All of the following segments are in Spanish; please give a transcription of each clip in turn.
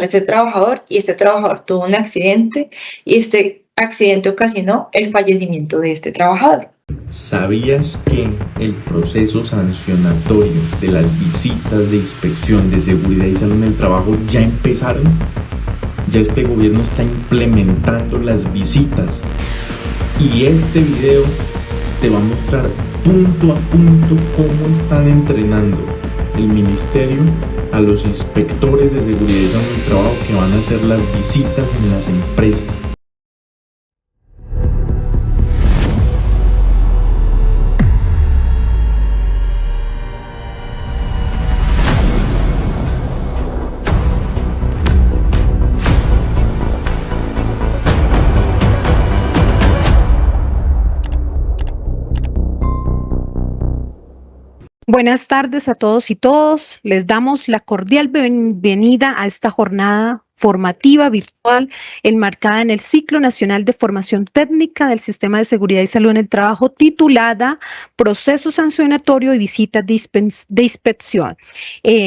a ese trabajador y este trabajador tuvo un accidente y este accidente ocasionó el fallecimiento de este trabajador. ¿Sabías que el proceso sancionatorio de las visitas de inspección de seguridad y salud en el trabajo ya empezaron? Ya este gobierno está implementando las visitas y este video te va a mostrar punto a punto cómo están entrenando el ministerio a los inspectores de seguridad y salud en el trabajo que van a hacer las visitas en las empresas. Buenas tardes a todos y todas. Les damos la cordial bienvenida a esta jornada formativa virtual enmarcada en el Ciclo Nacional de Formación Técnica del Sistema de Seguridad y Salud en el Trabajo, titulada Proceso Sancionatorio y Visitas de Inspección.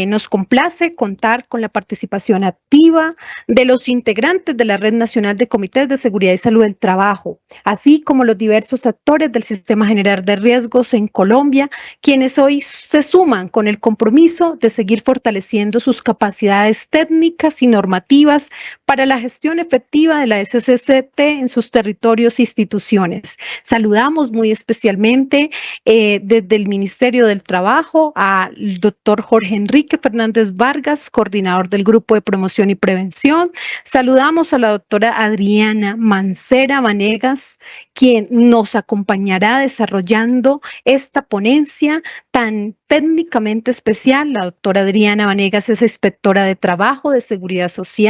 Nos complace contar con la participación activa de los integrantes de la Red Nacional de Comités de Seguridad y Salud del Trabajo, así como los diversos actores del Sistema General de Riesgos en Colombia, quienes hoy se suman con el compromiso de seguir fortaleciendo sus capacidades técnicas y normativas para la gestión efectiva de la SCCT en sus territorios e instituciones. Saludamos muy especialmente desde el Ministerio del Trabajo al doctor Jorge Enrique Fernández Vargas, coordinador del Grupo de Promoción y Prevención. Saludamos a la doctora Adriana Mancera Vanegas, quien nos acompañará desarrollando esta ponencia tan técnicamente especial. La doctora Adriana Vanegas es inspectora de trabajo, de seguridad social,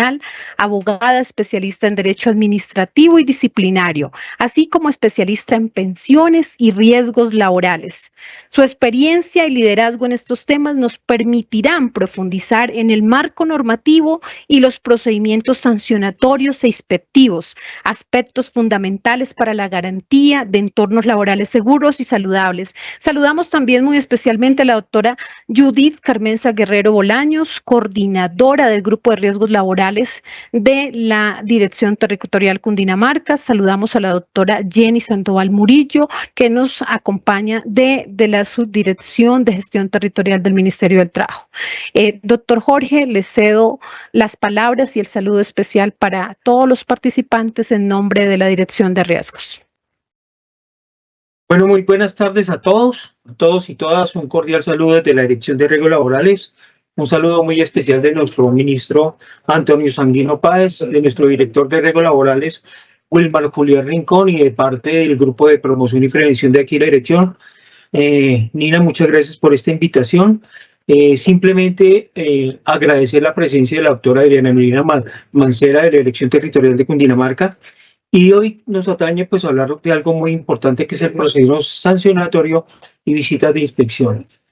abogada especialista en derecho administrativo y disciplinario, así como especialista en pensiones y riesgos laborales. Su experiencia y liderazgo en estos temas nos permitirán profundizar en el marco normativo y los procedimientos sancionatorios e inspectivos, aspectos fundamentales para la garantía de entornos laborales seguros y saludables. Saludamos también muy especialmente a la doctora Judith Carmenza Guerrero Bolaños, coordinadora del Grupo de Riesgos Laborales de la Dirección Territorial Cundinamarca. Saludamos a la doctora Jenny Sandoval Murillo, que nos acompaña de la Subdirección de Gestión Territorial del Ministerio del Trabajo. Doctor Jorge, le cedo las palabras y el saludo especial para todos los participantes en nombre de la Dirección de Riesgos. Bueno, muy buenas tardes a todos y todas. Un cordial saludo desde la Dirección de Riesgos Laborales. Un saludo muy especial de nuestro ministro Antonio Sanguino Páez, de nuestro director de Riesgos Laborales, Wilmar Julián Rincón, y de parte del Grupo de Promoción y Prevención de aquí la Dirección. Nina, muchas gracias por esta invitación. Simplemente agradecer la presencia de la doctora Adriana Mancera de la Dirección Territorial de Cundinamarca. Y hoy nos atañe pues hablar de algo muy importante, que es el proceso sancionatorio y visitas de inspecciones.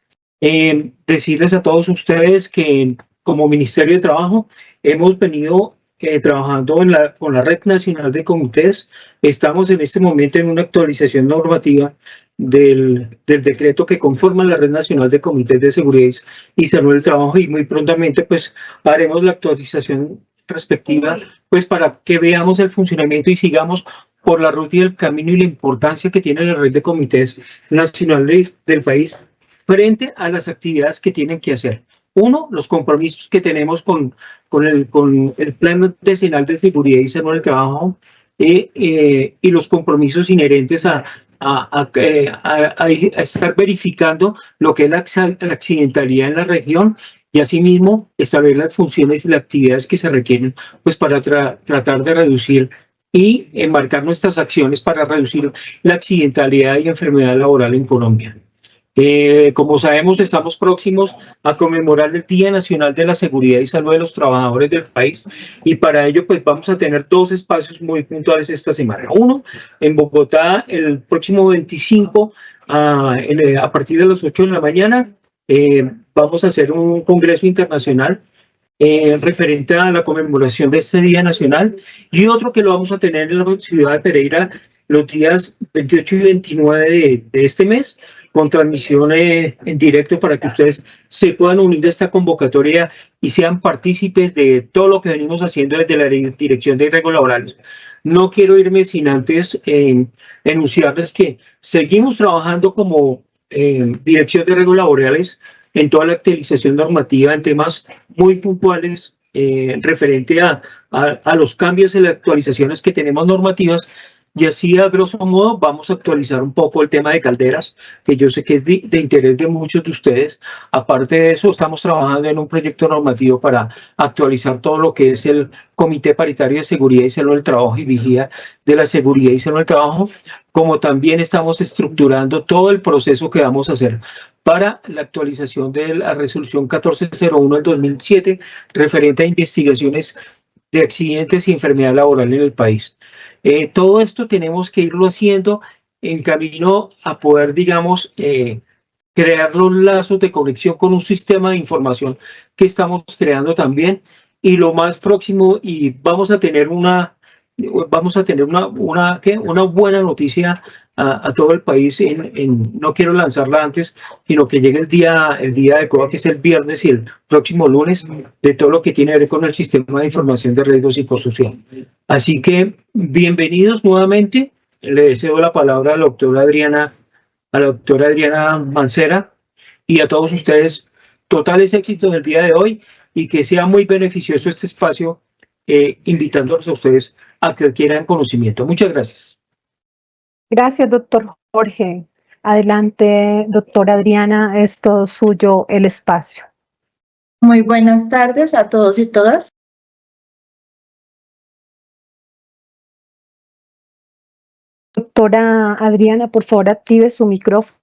Decirles a todos ustedes que como Ministerio de Trabajo hemos venido trabajando con la Red Nacional de Comités. Estamos en este momento en una actualización normativa del decreto que conforma la Red Nacional de Comités de Seguridad y Salud del Trabajo, y muy prontamente pues haremos la actualización respectiva pues para que veamos el funcionamiento y sigamos por la ruta y el camino y la importancia que tiene la red de comités nacionales del país frente a las actividades que tienen que hacer. Uno, los compromisos que tenemos con el Plan Decenal de Seguridad y Salud del Trabajo y los compromisos inherentes a estar verificando lo que es la accidentalidad en la región, y asimismo establecer las funciones y las actividades que se requieren pues para tratar de reducir y enmarcar nuestras acciones para reducir la accidentalidad y enfermedad laboral en Colombia. Como sabemos, estamos próximos a conmemorar el Día Nacional de la Seguridad y Salud de los Trabajadores del país, y para ello pues vamos a tener dos espacios muy puntuales esta semana. Uno, en Bogotá, el próximo 25 a partir de las 8 de la mañana, vamos a hacer un congreso internacional referente a la conmemoración de este Día Nacional, y otro que lo vamos a tener en la ciudad de Pereira los días 28 y 29 de este mes, con transmisión en directo para que ustedes se puedan unir a esta convocatoria y sean partícipes de todo lo que venimos haciendo desde la Dirección de Riesgos Laborales. No quiero irme sin antes enunciarles que seguimos trabajando como Dirección de Riesgos Laborales en toda la actualización normativa en temas muy puntuales referente a los cambios y las actualizaciones que tenemos normativas. Y así, a grosso modo, vamos a actualizar un poco el tema de calderas, que yo sé que es de interés de muchos de ustedes. Aparte de eso, estamos trabajando en un proyecto normativo para actualizar todo lo que es el Comité Paritario de Seguridad y Salud del Trabajo y Vigía de la Seguridad y Salud del Trabajo, como también estamos estructurando todo el proceso que vamos a hacer para la actualización de la resolución 1401 del 2007, referente a investigaciones de accidentes y enfermedad laboral en el país. Todo esto tenemos que irlo haciendo en camino a poder, digamos, crear los lazos de conexión con un sistema de información que estamos creando también. Y lo más próximo, y vamos a tener una buena noticia a todo el país. No quiero lanzarla antes, sino que llegue el día adecuado, que es el viernes y el próximo lunes, de todo lo que tiene que ver con el sistema de información de riesgo psicosocial. Así que bienvenidos nuevamente. Le deseo la palabra a la doctora Adriana Mancera, y a todos ustedes totales éxitos del día de hoy, y que sea muy beneficioso este espacio, invitándolos a ustedes a que adquieran conocimiento. Muchas gracias. Gracias, doctor Jorge. Adelante, doctora Adriana, es todo suyo el espacio. Muy buenas tardes a todos y todas. Doctora Adriana, por favor, active su micrófono.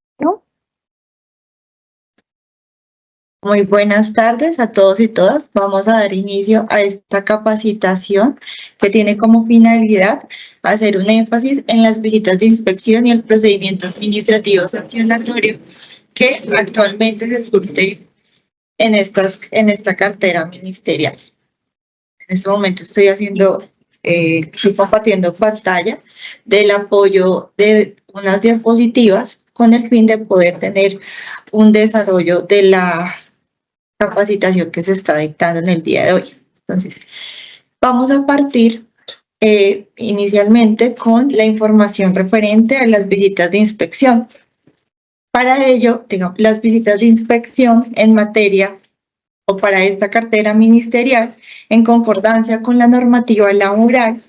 Muy buenas tardes a todos y todas. Vamos a dar inicio a esta capacitación que tiene como finalidad hacer un énfasis en las visitas de inspección y el procedimiento administrativo sancionatorio que actualmente se surte en esta cartera ministerial. En este momento estoy compartiendo pantalla del apoyo de unas diapositivas con el fin de poder tener un desarrollo de la capacitación que se está dictando en el día de hoy. Entonces, vamos a partir inicialmente con la información referente a las visitas de inspección. Para ello, digamos, las visitas de inspección en materia o para esta cartera ministerial, en concordancia con la normativa laboral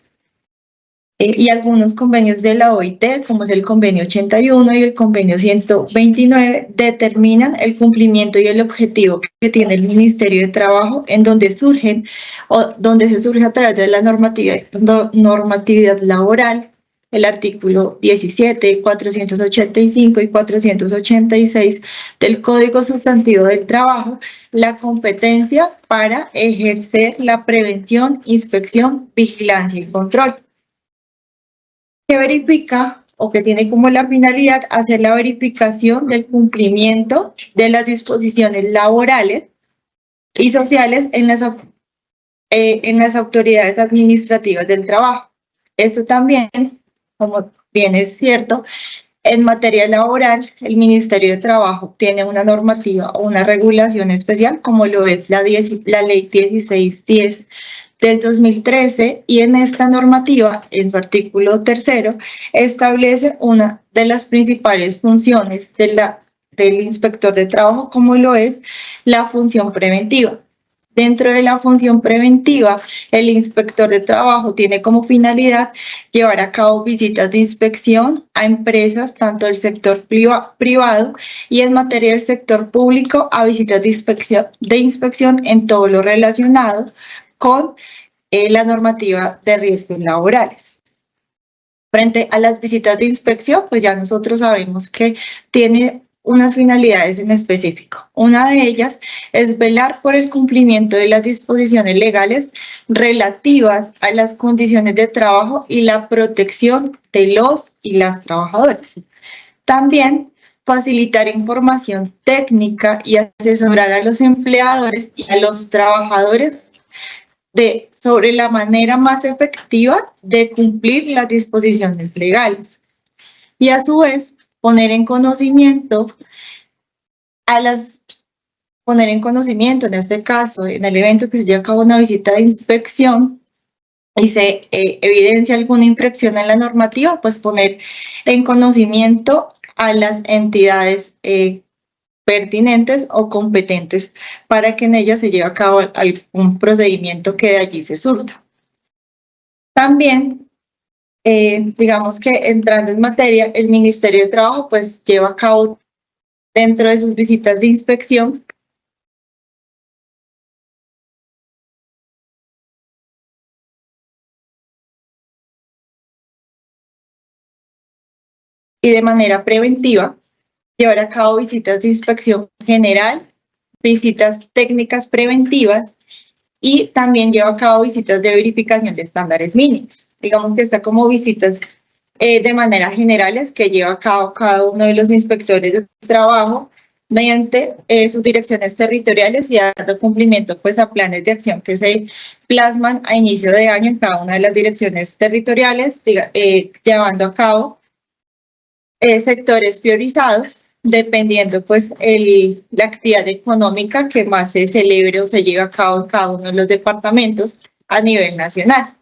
y algunos convenios de la OIT, como es el convenio 81 y el convenio 129, determinan el cumplimiento y el objetivo que tiene el Ministerio de Trabajo, en donde se surge a través de la normatividad laboral, el artículo 17, 485 y 486 del Código Sustantivo del Trabajo, la competencia para ejercer la prevención, inspección, vigilancia y control, que verifica o que tiene como la finalidad hacer la verificación del cumplimiento de las disposiciones laborales y sociales en las autoridades administrativas del trabajo. Esto también, como bien es cierto, en materia laboral, el Ministerio de Trabajo tiene una normativa o una regulación especial, como lo es la Ley 1610 del 2013, y en esta normativa, en su artículo 3, establece una de las principales funciones del inspector de trabajo, como lo es la función preventiva. Dentro de la función preventiva, el inspector de trabajo tiene como finalidad llevar a cabo visitas de inspección a empresas, tanto del sector privado y en materia del sector público, a visitas de inspección en todo lo relacionado con la normativa de riesgos laborales. Frente a las visitas de inspección, pues ya nosotros sabemos que tiene unas finalidades en específico. Una de ellas es velar por el cumplimiento de las disposiciones legales relativas a las condiciones de trabajo y la protección de los y las trabajadoras. También facilitar información técnica y asesorar a los empleadores y a los trabajadores sobre la manera más efectiva de cumplir las disposiciones legales. Y a su vez, poner en conocimiento en este caso, en el evento que se lleva a cabo una visita de inspección y se evidencia alguna infracción en la normativa, pues poner en conocimiento a las entidades pertinentes o competentes para que en ellas se lleve a cabo algún procedimiento que de allí se surta. También, digamos que entrando en materia, el Ministerio de Trabajo pues lleva a cabo dentro de sus visitas de inspección y de manera preventiva llevar a cabo visitas de inspección general, visitas técnicas preventivas y también lleva a cabo visitas de verificación de estándares mínimos. Digamos que está como visitas de manera generales que lleva a cabo cada uno de los inspectores de trabajo mediante sus direcciones territoriales y dando cumplimiento pues a planes de acción que se plasman a inicio de año en cada una de las direcciones territoriales, llevando a cabo sectores priorizados dependiendo pues la actividad económica que más se celebre o se lleve a cabo en cada uno de los departamentos a nivel nacional.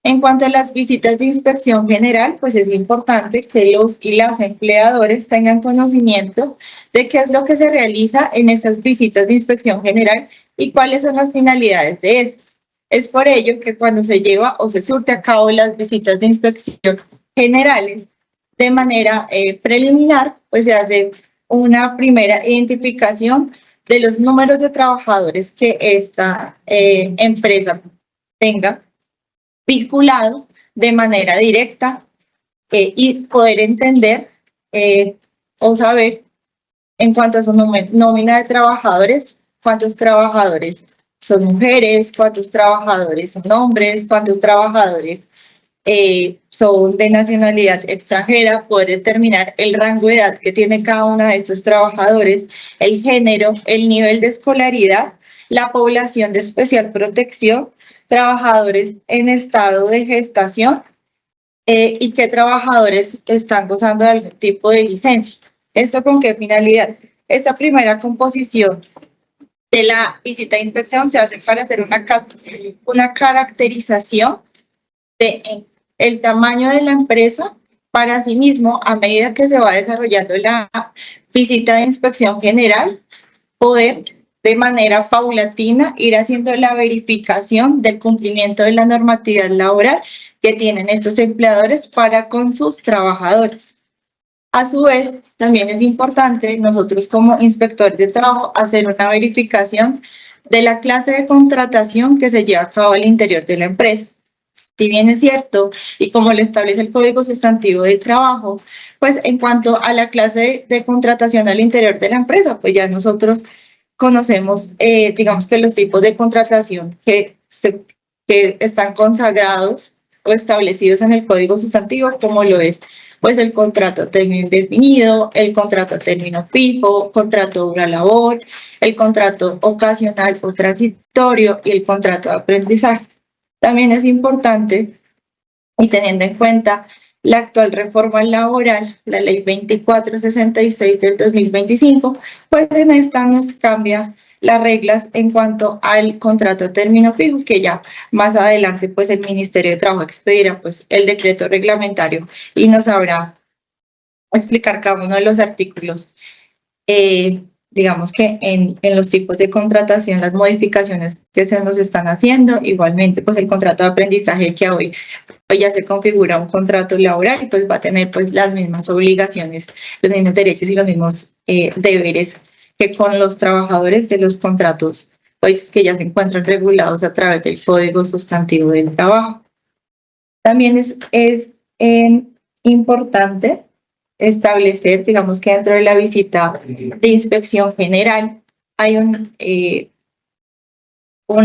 En cuanto a las visitas de inspección general, pues es importante que los y las empleadores tengan conocimiento de qué es lo que se realiza en estas visitas de inspección general y cuáles son las finalidades de estas. Es por ello que cuando se lleva o se surte a cabo las visitas de inspección generales, de manera preliminar, pues se hace una primera identificación de los números de trabajadores que esta empresa tenga vinculado de manera directa y poder entender o saber en cuanto a su nómina de trabajadores, cuántos trabajadores son mujeres, cuántos trabajadores son hombres, cuántos trabajadores son de nacionalidad extranjera, poder determinar el rango de edad que tiene cada uno de estos trabajadores, el género, el nivel de escolaridad, la población de especial protección, trabajadores en estado de gestación y qué trabajadores están gozando de algún tipo de licencia. ¿Esto con qué finalidad? Esta primera composición de la visita de inspección se hace para hacer una caracterización de el tamaño de la empresa para asimismo, a medida que se va desarrollando la visita de inspección general, poder de manera paulatina ir haciendo la verificación del cumplimiento de la normatividad laboral que tienen estos empleadores para con sus trabajadores. A su vez, también es importante nosotros como inspectores de trabajo hacer una verificación de la clase de contratación que se lleva a cabo al interior de la empresa. Si bien es cierto, y como lo establece el Código Sustantivo del Trabajo, pues en cuanto a la clase de contratación al interior de la empresa, pues ya nosotros conocemos, digamos que los tipos de contratación que están consagrados o establecidos en el Código Sustantivo, como lo es pues el contrato a término indefinido, el contrato a término fijo, contrato de labor, el contrato ocasional o transitorio y el contrato de aprendizaje. También es importante, y teniendo en cuenta la actual reforma laboral, la ley 2466 del 2025, pues en esta nos cambia las reglas en cuanto al contrato a término fijo, que ya más adelante pues el Ministerio de Trabajo expedirá pues el decreto reglamentario y nos sabrá explicar cada uno de los artículos. Digamos que en los tipos de contratación, las modificaciones que se nos están haciendo, igualmente pues el contrato de aprendizaje que hoy ya se configura un contrato laboral y pues va a tener pues las mismas obligaciones, los mismos derechos y los mismos deberes que con los trabajadores de los contratos pues que ya se encuentran regulados a través del Código Sustantivo del Trabajo. También es importante establecer, digamos que dentro de la visita de inspección general hay una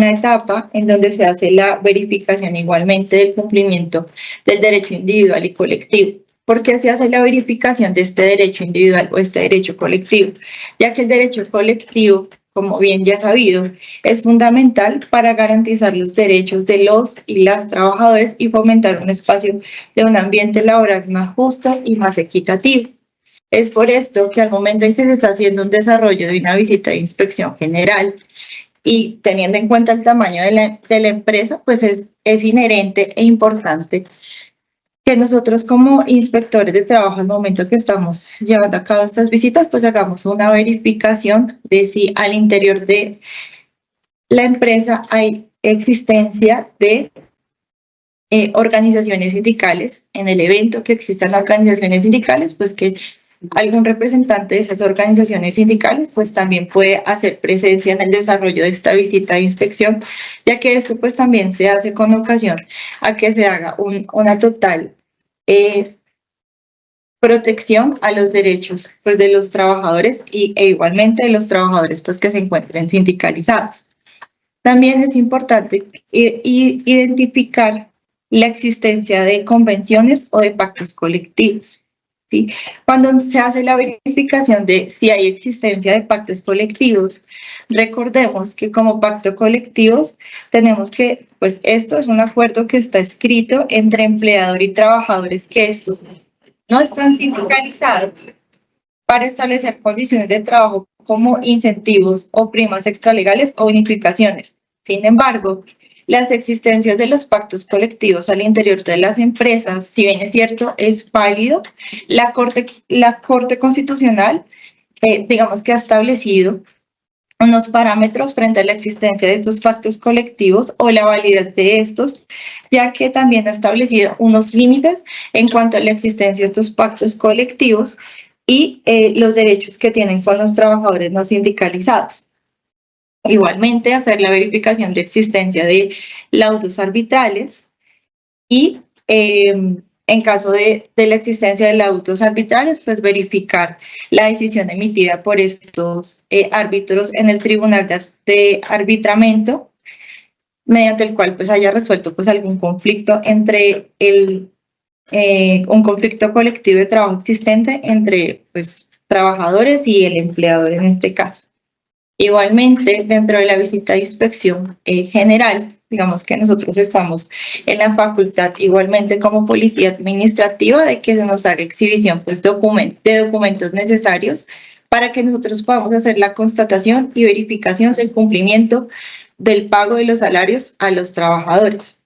etapa en donde se hace la verificación igualmente del cumplimiento del derecho individual y colectivo. ¿Por qué se hace la verificación de este derecho individual o este derecho colectivo? Ya que el derecho colectivo, como bien ya sabido, es fundamental para garantizar los derechos de los y las trabajadores y fomentar un espacio de un ambiente laboral más justo y más equitativo. Es por esto que al momento en que se está haciendo un desarrollo de una visita de inspección general y teniendo en cuenta el tamaño de la empresa, pues es inherente e importante que nosotros como inspectores de trabajo al momento que estamos llevando a cabo estas visitas, pues hagamos una verificación de si al interior de la empresa hay existencia de organizaciones sindicales. En el evento que existan organizaciones sindicales, pues que algún representante de esas organizaciones sindicales pues también puede hacer presencia en el desarrollo de esta visita de inspección, ya que esto pues también se hace con ocasión a que se haga una total protección a los derechos pues de los trabajadores e igualmente de los trabajadores pues que se encuentren sindicalizados. También es importante identificar la existencia de convenciones o de pactos colectivos. ¿Sí? Cuando se hace la verificación de si hay existencia de pactos colectivos, recordemos que como pacto colectivos tenemos que, pues esto es un acuerdo que está escrito entre empleador y trabajadores que estos no están sindicalizados para establecer condiciones de trabajo como incentivos o primas extralegales o bonificaciones. Sin embargo, las existencias de los pactos colectivos al interior de las empresas, si bien es cierto, es válido, la Corte Constitucional, digamos que ha establecido unos parámetros frente a la existencia de estos pactos colectivos o la validez de estos, ya que también ha establecido unos límites en cuanto a la existencia de estos pactos colectivos y los derechos que tienen con los trabajadores no sindicalizados. Igualmente, hacer la verificación de existencia de laudos arbitrales y en caso de la existencia de laudos arbitrales, pues verificar la decisión emitida por estos árbitros en el Tribunal de Arbitramiento, mediante el cual pues haya resuelto pues algún conflicto entre un conflicto colectivo de trabajo existente entre pues trabajadores y el empleador en este caso. Igualmente, dentro de la visita de inspección general, digamos que nosotros estamos en la facultad, igualmente como policía administrativa, de que se nos haga exhibición pues, de documentos necesarios para que nosotros podamos hacer la constatación y verificación del cumplimiento del pago de los salarios a los trabajadores.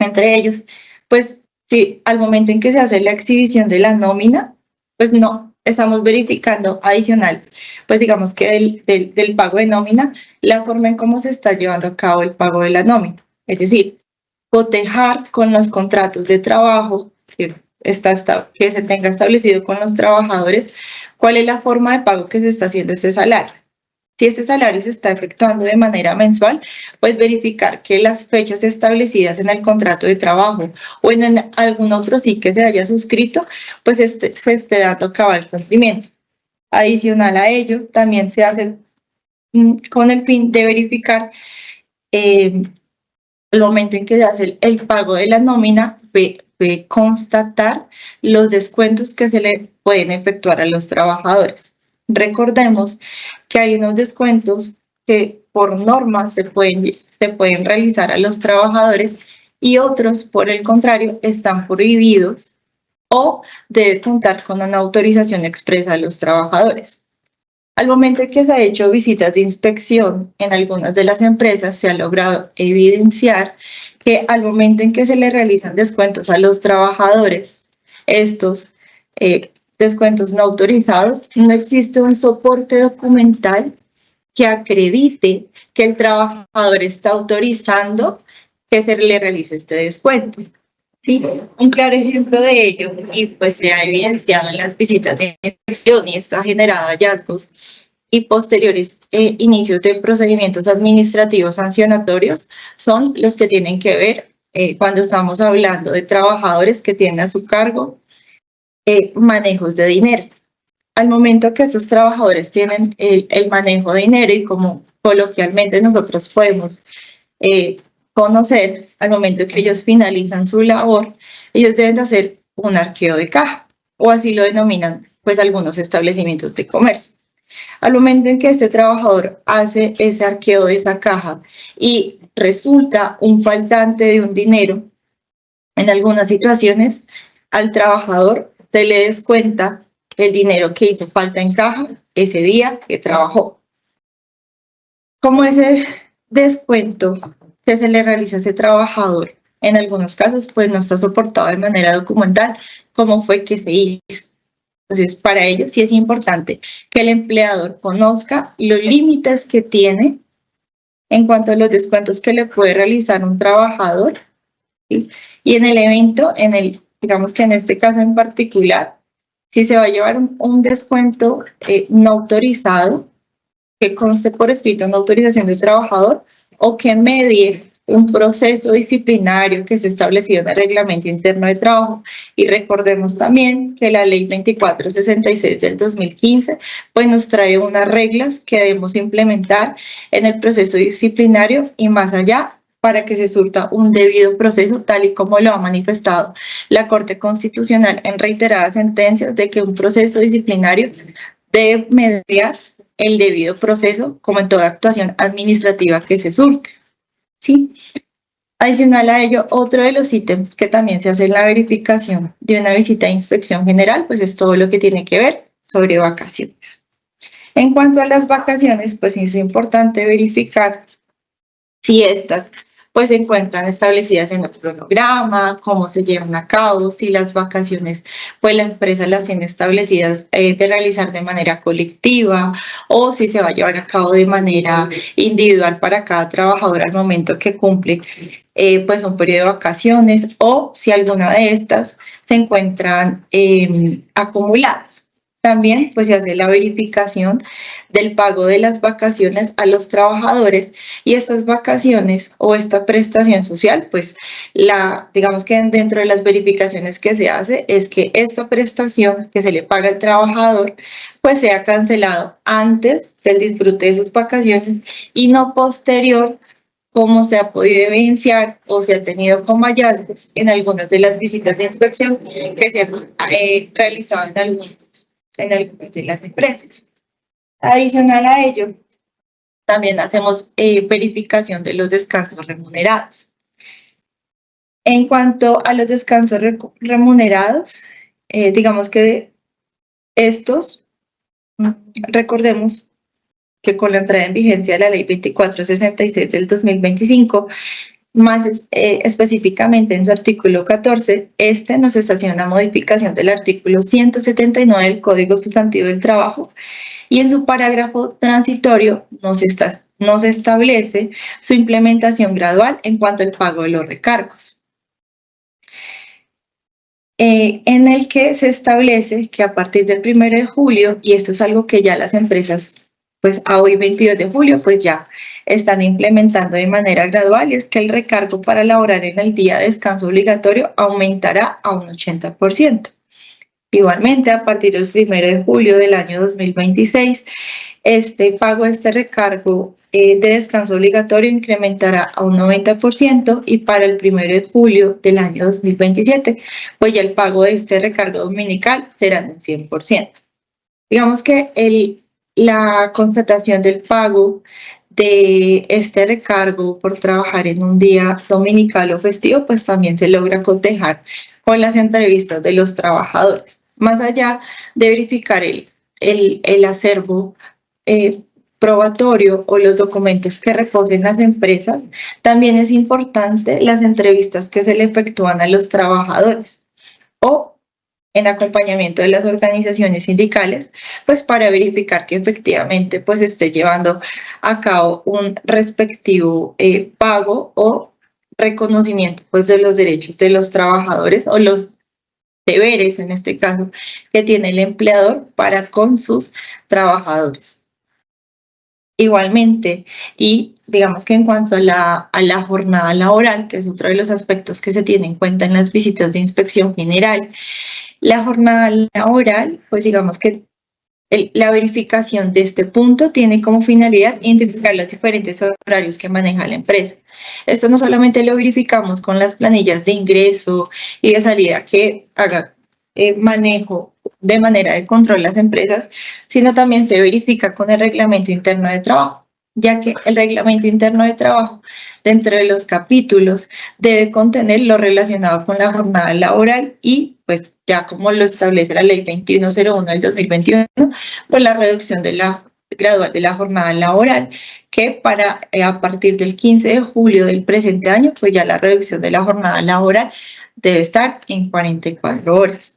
Entre ellos, pues, sí, al momento en que se hace la exhibición de la nómina, pues no estamos verificando adicional, pues digamos que del pago de nómina, la forma en cómo se está llevando a cabo el pago de la nómina. Es decir, cotejar con los contratos de trabajo que se tenga establecido con los trabajadores, cuál es la forma de pago que se está haciendo este salario. Si este salario se está efectuando de manera mensual, pues verificar que las fechas establecidas en el contrato de trabajo o en algún otro sí que se haya suscrito, pues se esté dando cabal cumplimiento. Adicional a ello, también se hace con el fin de verificar el momento en que se hace el pago de la nómina, constatar los descuentos que se le pueden efectuar a los trabajadores. Recordemos que hay unos descuentos que por norma se pueden realizar a los trabajadores y otros, por el contrario, están prohibidos o debe contar con una autorización expresa de los trabajadores. Al momento en que se ha hecho visitas de inspección en algunas de las empresas, se ha logrado evidenciar que al momento en que se le realizan descuentos a los trabajadores, estos descuentos no autorizados, no existe un soporte documental que acredite que el trabajador está autorizando que se le realice este descuento. ¿Sí? Un claro ejemplo de ello, y pues se ha evidenciado en las visitas de inspección, y esto ha generado hallazgos y posteriores inicios de procedimientos administrativos sancionatorios, son los que tienen que ver cuando estamos hablando de trabajadores que tienen a su cargo manejos de dinero. Al momento que estos trabajadores tienen el manejo de dinero y como coloquialmente nosotros podemos conocer, al momento que ellos finalizan su labor, ellos deben de hacer un arqueo de caja, o así lo denominan pues algunos establecimientos de comercio. Al momento en que este trabajador hace ese arqueo de esa caja y resulta un faltante de un dinero, en algunas situaciones al trabajador se le descuenta el dinero que hizo falta en caja ese día que trabajó. Como ese descuento que se le realiza a ese trabajador, en algunos casos, pues no está soportado de manera documental cómo fue que se hizo. Entonces, para ello sí es importante que el empleador conozca los límites que tiene en cuanto a los descuentos que le puede realizar un trabajador, ¿sí? Y en el evento, digamos que en este caso en particular, si se va a llevar un descuento no autorizado, que conste por escrito una autorización del trabajador o que medie un proceso disciplinario que se establecido en el reglamento interno de trabajo. Y recordemos también que la ley 2466 del 2015 pues nos trae unas reglas que debemos implementar en el proceso disciplinario y más allá para que se surta un debido proceso, tal y como lo ha manifestado la Corte Constitucional en reiteradas sentencias de que un proceso disciplinario debe mediar el debido proceso, como en toda actuación administrativa que se surte. ¿Sí? Adicional a ello, otro de los ítems que también se hace en la verificación de una visita de inspección general, pues es todo lo que tiene que ver sobre vacaciones. En cuanto a las vacaciones, pues es importante verificar si estas pues se encuentran establecidas en el cronograma, cómo se llevan a cabo, si las vacaciones pues la empresa las tiene establecidas de realizar de manera colectiva o si se va a llevar a cabo de manera individual para cada trabajador al momento que cumple pues un periodo de vacaciones o si alguna de estas se encuentran acumuladas. También pues se hace la verificación del pago de las vacaciones a los trabajadores y estas vacaciones o esta prestación social, pues digamos que dentro de las verificaciones que se hace es que esta prestación que se le paga al trabajador pues sea cancelado antes del disfrute de sus vacaciones y no posterior, como se ha podido evidenciar o se ha tenido como hallazgos en algunas de las visitas de inspección que se han realizado en algunas de las empresas. Adicional a ello, también hacemos verificación de los descansos remunerados. En cuanto a los descansos remunerados, digamos que estos, recordemos que con la entrada en vigencia de la Ley 2466 del 2025, más específicamente en su artículo 14, nos estaciona una modificación del artículo 179 del Código Sustantivo del Trabajo y en su parágrafo transitorio nos establece su implementación gradual en cuanto al pago de los recargos. En el que se establece que a partir del 1 de julio, y esto es algo que ya las empresas pues a hoy 22 de julio pues ya están implementando de manera gradual, es que el recargo para laborar en el día de descanso obligatorio aumentará a un 80%. Igualmente, a partir del 1 de julio del año 2026, este recargo de descanso obligatorio incrementará a un 90% y para el 1 de julio del año 2027, pues ya el pago de este recargo dominical será de un 100%. Digamos que la constatación del pago de este recargo por trabajar en un día dominical o festivo, pues también se logra cotejar con las entrevistas de los trabajadores. Más allá de verificar el acervo probatorio o los documentos que reposen las empresas, también es importante las entrevistas que se le efectúan a los trabajadores o en acompañamiento de las organizaciones sindicales, pues para verificar que efectivamente pues esté llevando a cabo un respectivo pago o reconocimiento pues de los derechos de los trabajadores o los deberes, en este caso, que tiene el empleador para con sus trabajadores. Igualmente, y digamos que en cuanto a la jornada laboral, que es otro de los aspectos que se tiene en cuenta en las visitas de inspección general, la jornada laboral, pues digamos que la verificación de este punto tiene como finalidad identificar los diferentes horarios que maneja la empresa. Esto no solamente lo verificamos con las planillas de ingreso y de salida que haga manejo de manera de control las empresas, sino también se verifica con el reglamento interno de trabajo, ya que el reglamento interno de trabajo dentro de los capítulos debe contener lo relacionado con la jornada laboral y pues ya como lo establece la ley 2101 del 2021, pues la reducción de la gradual de la jornada laboral, que a partir del 15 de julio del presente año, pues ya la reducción de la jornada laboral debe estar en 44 horas.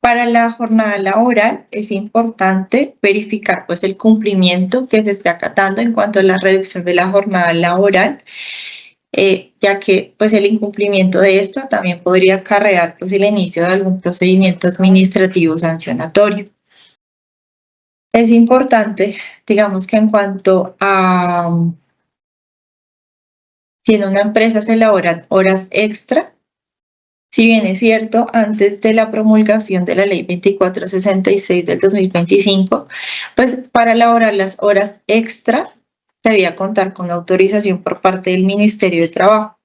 Para la jornada laboral es importante verificar pues el cumplimiento que se esté acatando en cuanto a la reducción de la jornada laboral, ya que pues el incumplimiento de esta también podría acarrear pues el inicio de algún procedimiento administrativo sancionatorio. Es importante, digamos que en cuanto a si en una empresa se elaboran horas extra, si bien es cierto, antes de la promulgación de la ley 2466 del 2025, pues para elaborar las horas extra se debía contar con autorización por parte del Ministerio de Trabajo.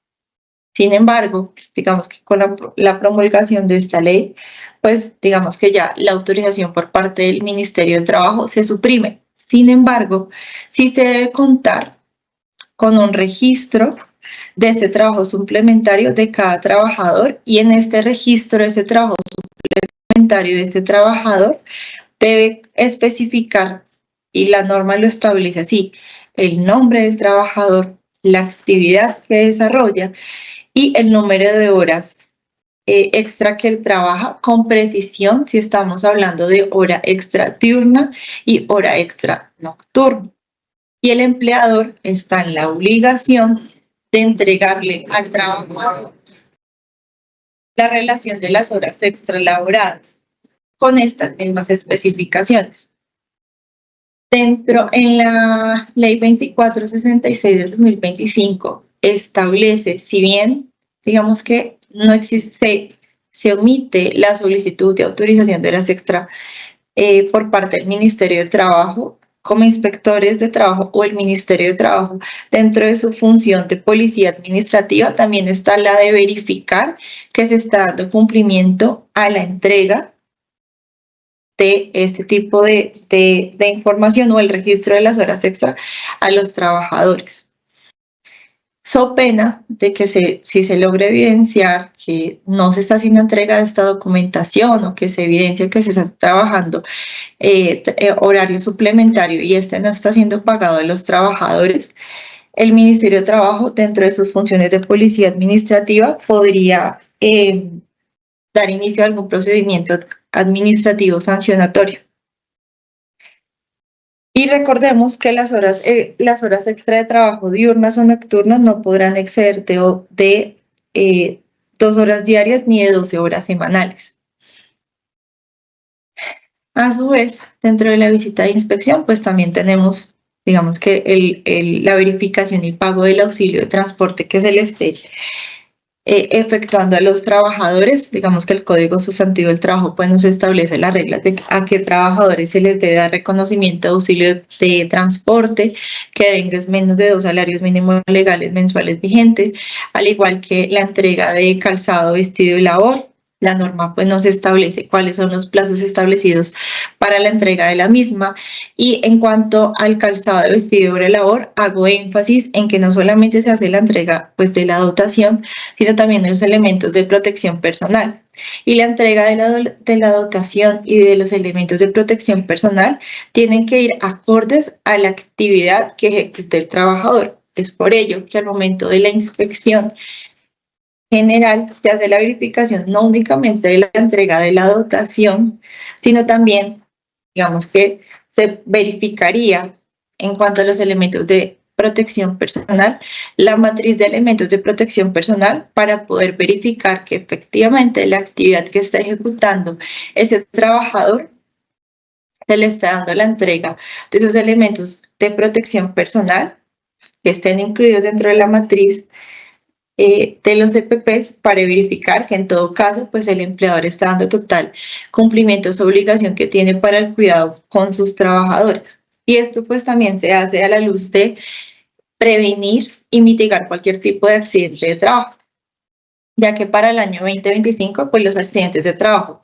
Sin embargo, digamos que con la promulgación de esta ley, pues digamos que ya la autorización por parte del Ministerio de Trabajo se suprime. Sin embargo, sí se debe contar con un registro de este trabajo suplementario de cada trabajador, y en este registro de ese trabajo suplementario de este trabajador debe especificar, y la norma lo establece así, el nombre del trabajador, la actividad que desarrolla y el número de horas extra que él trabaja, con precisión si estamos hablando de hora extra diurna y hora extra nocturna. Y el empleador está en la obligación de entregarle al trabajador la relación de las horas extra laboradas con estas mismas especificaciones. En la ley 2466 del 2025 establece, si bien digamos que no existe, se omite la solicitud de autorización de horas extra por parte del Ministerio de Trabajo, como inspectores de trabajo o el Ministerio de Trabajo, dentro de su función de policía administrativa, también está la de verificar que se está dando cumplimiento a la entrega de este tipo de información o el registro de las horas extra a los trabajadores. So pena de que si se logra evidenciar que no se está haciendo entrega de esta documentación o que se evidencia que se está trabajando horario suplementario y este no está siendo pagado a los trabajadores, el Ministerio de Trabajo, dentro de sus funciones de policía administrativa, podría dar inicio a algún procedimiento administrativo sancionatorio. Y recordemos que las horas extra de trabajo diurnas o nocturnas no podrán exceder de 2 horas diarias ni de 12 horas semanales. A su vez, dentro de la visita de inspección, pues también tenemos, digamos que la verificación y pago del auxilio de transporte que se le esté efectuando a los trabajadores. Digamos que el Código Sustantivo del Trabajo pues nos establece las reglas de a qué trabajadores se les debe dar reconocimiento de auxilio de transporte, que den menos de 2 salarios mínimos legales mensuales vigentes, al igual que la entrega de calzado, vestido y labor. La norma pues nos establece cuáles son los plazos establecidos para la entrega de la misma. Y en cuanto al calzado, vestido y labor, hago énfasis en que no solamente se hace la entrega pues de la dotación, sino también de los elementos de protección personal. Y la entrega de la dotación y de los elementos de protección personal tienen que ir acordes a la actividad que ejecute el trabajador. Es por ello que al momento de la inspección general se hace la verificación no únicamente de la entrega de la dotación, sino también, digamos que se verificaría en cuanto a los elementos de protección personal, la matriz de elementos de protección personal, para poder verificar que efectivamente la actividad que está ejecutando ese trabajador se le está dando la entrega de esos elementos de protección personal que estén incluidos dentro de la matriz de los EPPs, para verificar que en todo caso pues el empleador está dando total cumplimiento a su obligación que tiene para el cuidado con sus trabajadores. Y esto pues también se hace a la luz de prevenir y mitigar cualquier tipo de accidente de trabajo, ya que para el año 2025 pues los accidentes de trabajo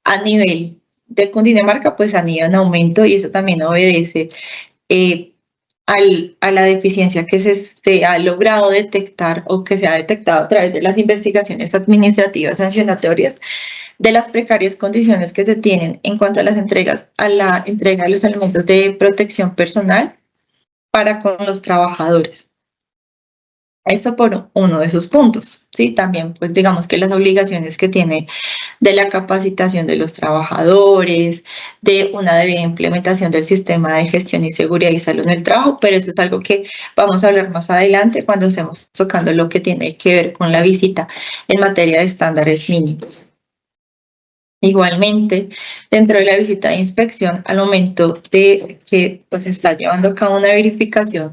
a nivel de Cundinamarca pues han ido en aumento, y eso también obedece a la deficiencia que se ha logrado detectar o que se ha detectado a través de las investigaciones administrativas sancionatorias de las precarias condiciones que se tienen en cuanto a la entrega de los elementos de protección personal para con los trabajadores. Eso por uno de sus puntos, ¿sí? También, pues digamos que las obligaciones que tiene de la capacitación de los trabajadores, de una debida implementación del sistema de gestión y seguridad y salud en el trabajo, pero eso es algo que vamos a hablar más adelante cuando estemos tocando lo que tiene que ver con la visita en materia de estándares mínimos. Igualmente, dentro de la visita de inspección, al momento de que pues, se está llevando a cabo una verificación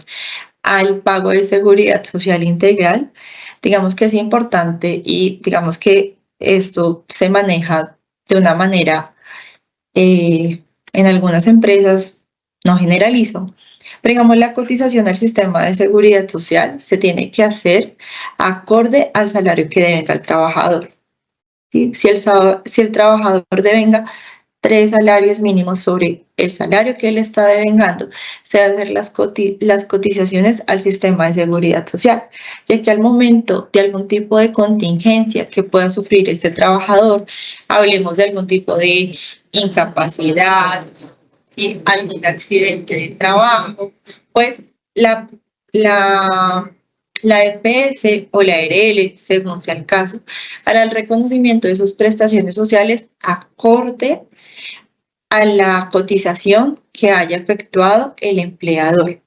al pago de seguridad social integral, digamos que es importante y digamos que esto se maneja de una manera, en algunas empresas, no generalizo, pero digamos la cotización al sistema de seguridad social se tiene que hacer acorde al salario que devenga el trabajador. ¿Sí? Si el trabajador devenga 3 salarios mínimos sobre el salario que él está devengando, se deben hacer las cotizaciones al sistema de seguridad social, ya que al momento de algún tipo de contingencia que pueda sufrir este trabajador, hablemos de algún tipo de incapacidad, ¿sí? Algún accidente de trabajo, pues la EPS o la ERL, según sea el caso, hará el reconocimiento de sus prestaciones sociales acorde a la cotización que haya efectuado el empleador.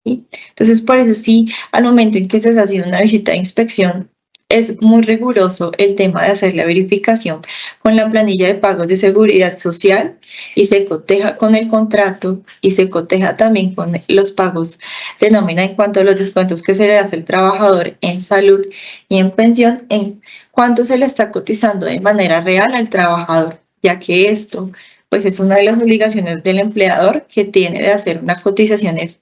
¿Sí? Entonces, por eso sí, al momento en que se está haciendo una visita de inspección, es muy riguroso el tema de hacer la verificación con la planilla de pagos de seguridad social y se coteja con el contrato y se coteja también con los pagos de nómina en cuanto a los descuentos que se le hace al trabajador en salud y en pensión, en cuánto se le está cotizando de manera real al trabajador, ya que esto pues es una de las obligaciones del empleador que tiene de hacer una cotización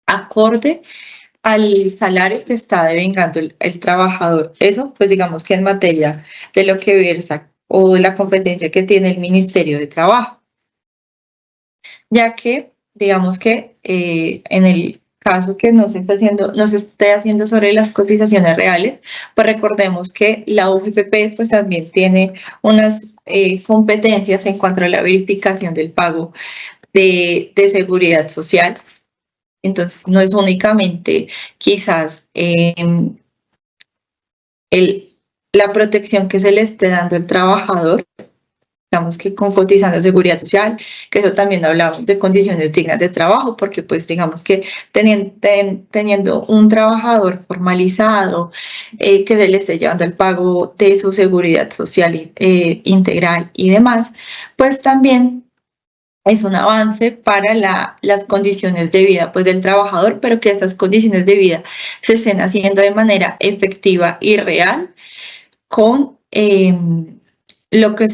acorde al salario que está devengando el trabajador. Eso, pues digamos que en materia de lo que versa o de la competencia que tiene el Ministerio de Trabajo. Ya que, digamos que en el caso que no se esté haciendo sobre las cotizaciones reales, pues recordemos que la UGPP pues también tiene unas competencias en cuanto a la verificación del pago de seguridad social. Entonces, no es únicamente quizás la protección que se le esté dando al trabajador, digamos que con cotizando seguridad social, que eso también hablamos de condiciones dignas de trabajo, porque pues digamos que teniendo un trabajador formalizado, que se le esté llevando el pago de su seguridad social integral y demás, pues también es un avance para las condiciones de vida pues, del trabajador, pero que estas condiciones de vida se estén haciendo de manera efectiva y real con lo que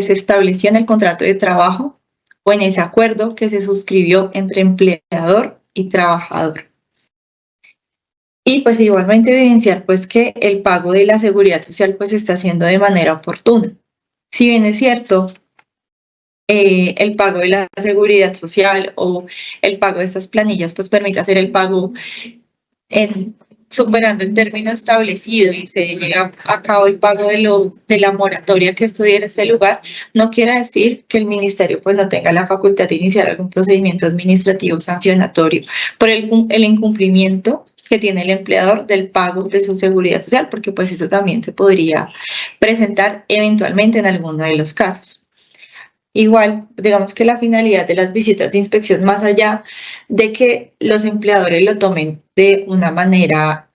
se estableció en el contrato de trabajo o en ese acuerdo que se suscribió entre empleador y trabajador. Y pues igualmente evidenciar pues que el pago de la seguridad social pues se está haciendo de manera oportuna. Si bien es cierto, el pago de la seguridad social o el pago de estas planillas pues permite hacer el pago superando el término establecido y se llega a cabo el pago de la moratoria que estuviera en ese lugar, no quiere decir que el ministerio pues no tenga la facultad de iniciar algún procedimiento administrativo sancionatorio por el incumplimiento que tiene el empleador del pago de su seguridad social, porque pues eso también se podría presentar eventualmente en alguno de los casos. Igual, digamos que la finalidad de las visitas de inspección, más allá de que los empleadores lo tomen de una manera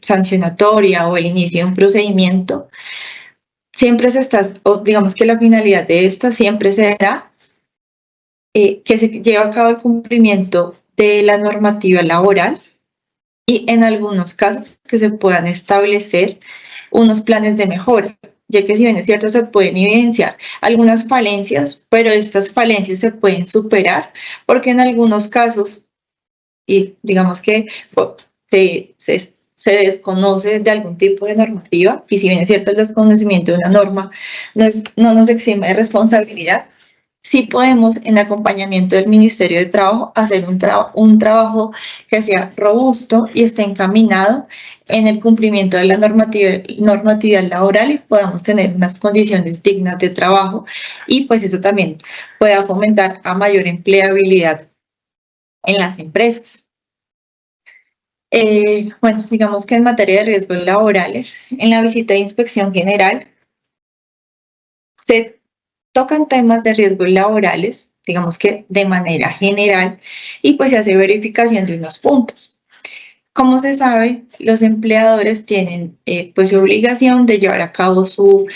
sancionatoria o el inicio de un procedimiento, siempre digamos que la finalidad de esta siempre será que se lleve a cabo el cumplimiento de la normativa laboral y en algunos casos que se puedan establecer unos planes de mejora, ya que si bien es cierto se pueden evidenciar algunas falencias, pero estas falencias se pueden superar porque en algunos casos, y digamos que se desconoce de algún tipo de normativa, y si bien es cierto el desconocimiento de una norma no nos exime de responsabilidad, sí podemos, en acompañamiento del Ministerio de Trabajo, hacer un trabajo que sea robusto y esté encaminado en el cumplimiento de la normatividad laboral y podamos tener unas condiciones dignas de trabajo, y pues eso también pueda fomentar a mayor empleabilidad en las empresas. Bueno, digamos que en materia de riesgos laborales, en la visita de inspección general se tocan temas de riesgos laborales, digamos que de manera general, y pues se hace verificación de unos puntos. Como se sabe, los empleadores tienen pues su obligación de llevar a cabo su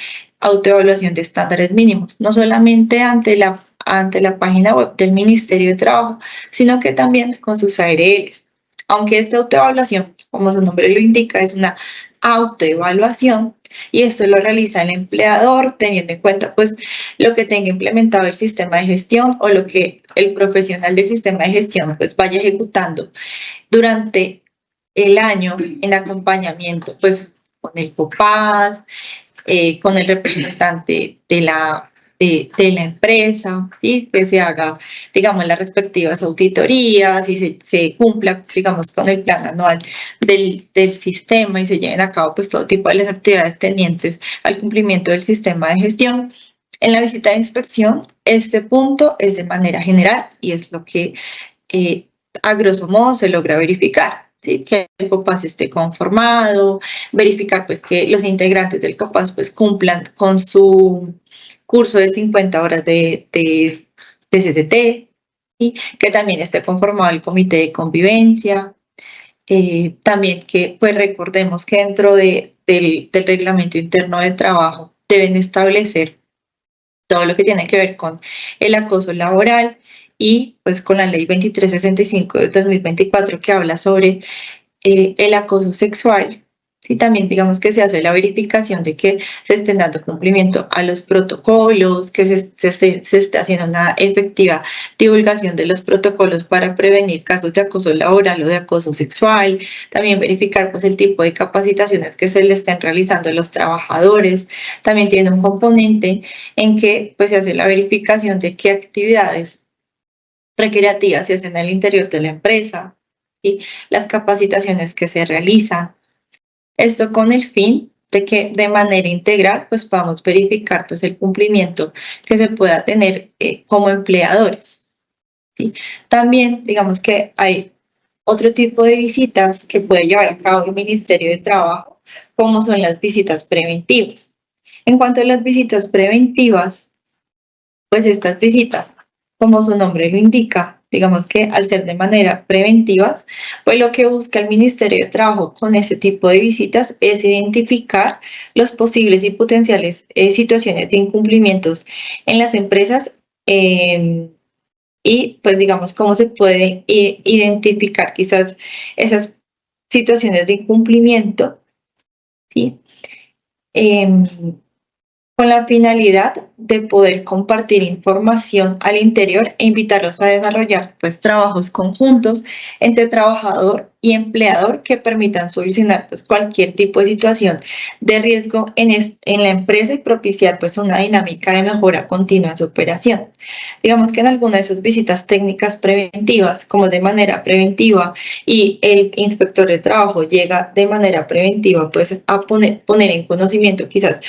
autoevaluación de estándares mínimos, no solamente ante la página web del Ministerio de Trabajo, sino que también con sus ARLs. Aunque esta autoevaluación, como su nombre lo indica, es una autoevaluación, y esto lo realiza el empleador teniendo en cuenta pues lo que tenga implementado el sistema de gestión o lo que el profesional del sistema de gestión pues vaya ejecutando durante el año en acompañamiento pues con el COPAS, con el representante de la empresa, ¿sí? Que se haga, digamos, las respectivas auditorías y se cumpla, digamos, con el plan anual del sistema y se lleven a cabo pues todo tipo de las actividades tendientes al cumplimiento del sistema de gestión. En la visita de inspección, este punto es de manera general y es lo que a grosso modo se logra verificar. ¿Sí? Que el COPAS esté conformado, verificar pues que los integrantes del COPAS pues cumplan con su curso de 50 horas de CCT, y que también esté conformado el comité de convivencia. También que pues recordemos que dentro del reglamento interno de trabajo deben establecer todo lo que tiene que ver con el acoso laboral, y pues con la ley 2365 de 2024 que habla sobre el acoso sexual. Y también digamos que se hace la verificación de que se estén dando cumplimiento a los protocolos, que se esté haciendo una efectiva divulgación de los protocolos para prevenir casos de acoso laboral o de acoso sexual. También verificar pues el tipo de capacitaciones que se le estén realizando a los trabajadores. También tiene un componente en que pues se hace la verificación de qué actividades recreativas se hacen al interior de la empresa, ¿sí? Las capacitaciones que se realizan. Esto con el fin de que de manera integral pues podamos verificar pues el cumplimiento que se pueda tener como empleadores, ¿sí? También digamos que hay otro tipo de visitas que puede llevar a cabo el Ministerio de Trabajo, como son las visitas preventivas. En cuanto a las visitas preventivas, pues estas visitas, como su nombre lo indica, digamos que al ser de manera preventivas, pues lo que busca el Ministerio de Trabajo con ese tipo de visitas es identificar los posibles y potenciales situaciones de incumplimientos en las empresas, y pues digamos cómo se puede identificar quizás esas situaciones de incumplimiento, ¿sí? Con la finalidad de poder compartir información al interior e invitarlos a desarrollar pues trabajos conjuntos entre trabajador y empleador que permitan solucionar pues cualquier tipo de situación de riesgo en la empresa y propiciar pues una dinámica de mejora continua en su operación. Digamos que en alguna de esas visitas técnicas preventivas, como de manera preventiva, y el inspector de trabajo llega de manera preventiva pues a poner en conocimiento quizás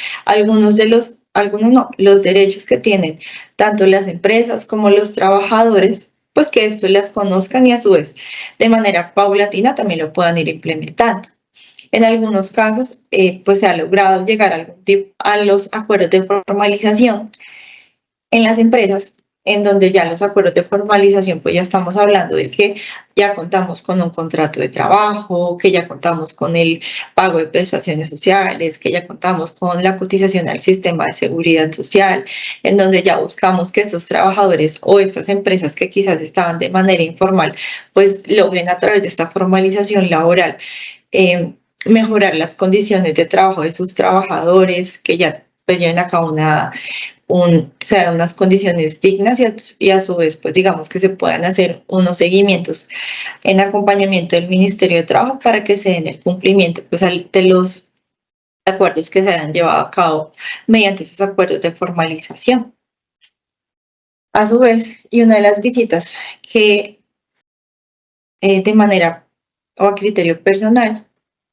los derechos que tienen tanto las empresas como los trabajadores, pues que esto las conozcan y a su vez de manera paulatina también lo puedan ir implementando. En algunos casos, pues se ha logrado llegar a los acuerdos de formalización en las empresas, en donde ya los acuerdos de formalización, pues ya estamos hablando de que ya contamos con un contrato de trabajo, que ya contamos con el pago de prestaciones sociales, que ya contamos con la cotización al sistema de seguridad social, en donde ya buscamos que estos trabajadores o estas empresas que quizás estaban de manera informal, pues logren a través de esta formalización laboral mejorar las condiciones de trabajo de sus trabajadores, que ya pues lleven a cabo unas condiciones dignas y a su vez, pues digamos que se puedan hacer unos seguimientos en acompañamiento del Ministerio de Trabajo para que se den el cumplimiento pues, de los acuerdos que se han llevado a cabo mediante esos acuerdos de formalización. A su vez, y una de las visitas que de manera o a criterio personal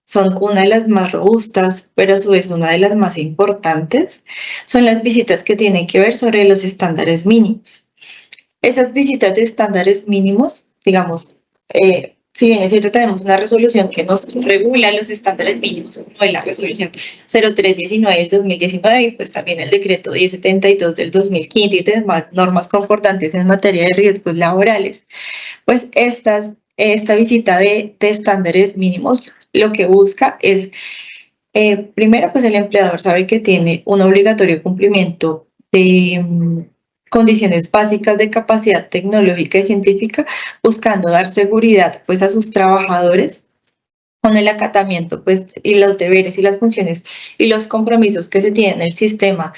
son una de las más robustas, pero a su vez una de las más importantes, son las visitas que tienen que ver sobre los estándares mínimos. Esas visitas de estándares mínimos, digamos, si bien es cierto, tenemos una resolución que nos regula los estándares mínimos, como es la resolución 0319 del 2019, y pues también el decreto 1072 del 2015 y demás normas concordantes en materia de riesgos laborales, pues esta visita de estándares mínimos lo que busca es, primero, pues el empleador sabe que tiene un obligatorio cumplimiento de condiciones básicas de capacidad tecnológica y científica, buscando dar seguridad pues a sus trabajadores con el acatamiento pues y los deberes y las funciones y los compromisos que se tienen en el sistema,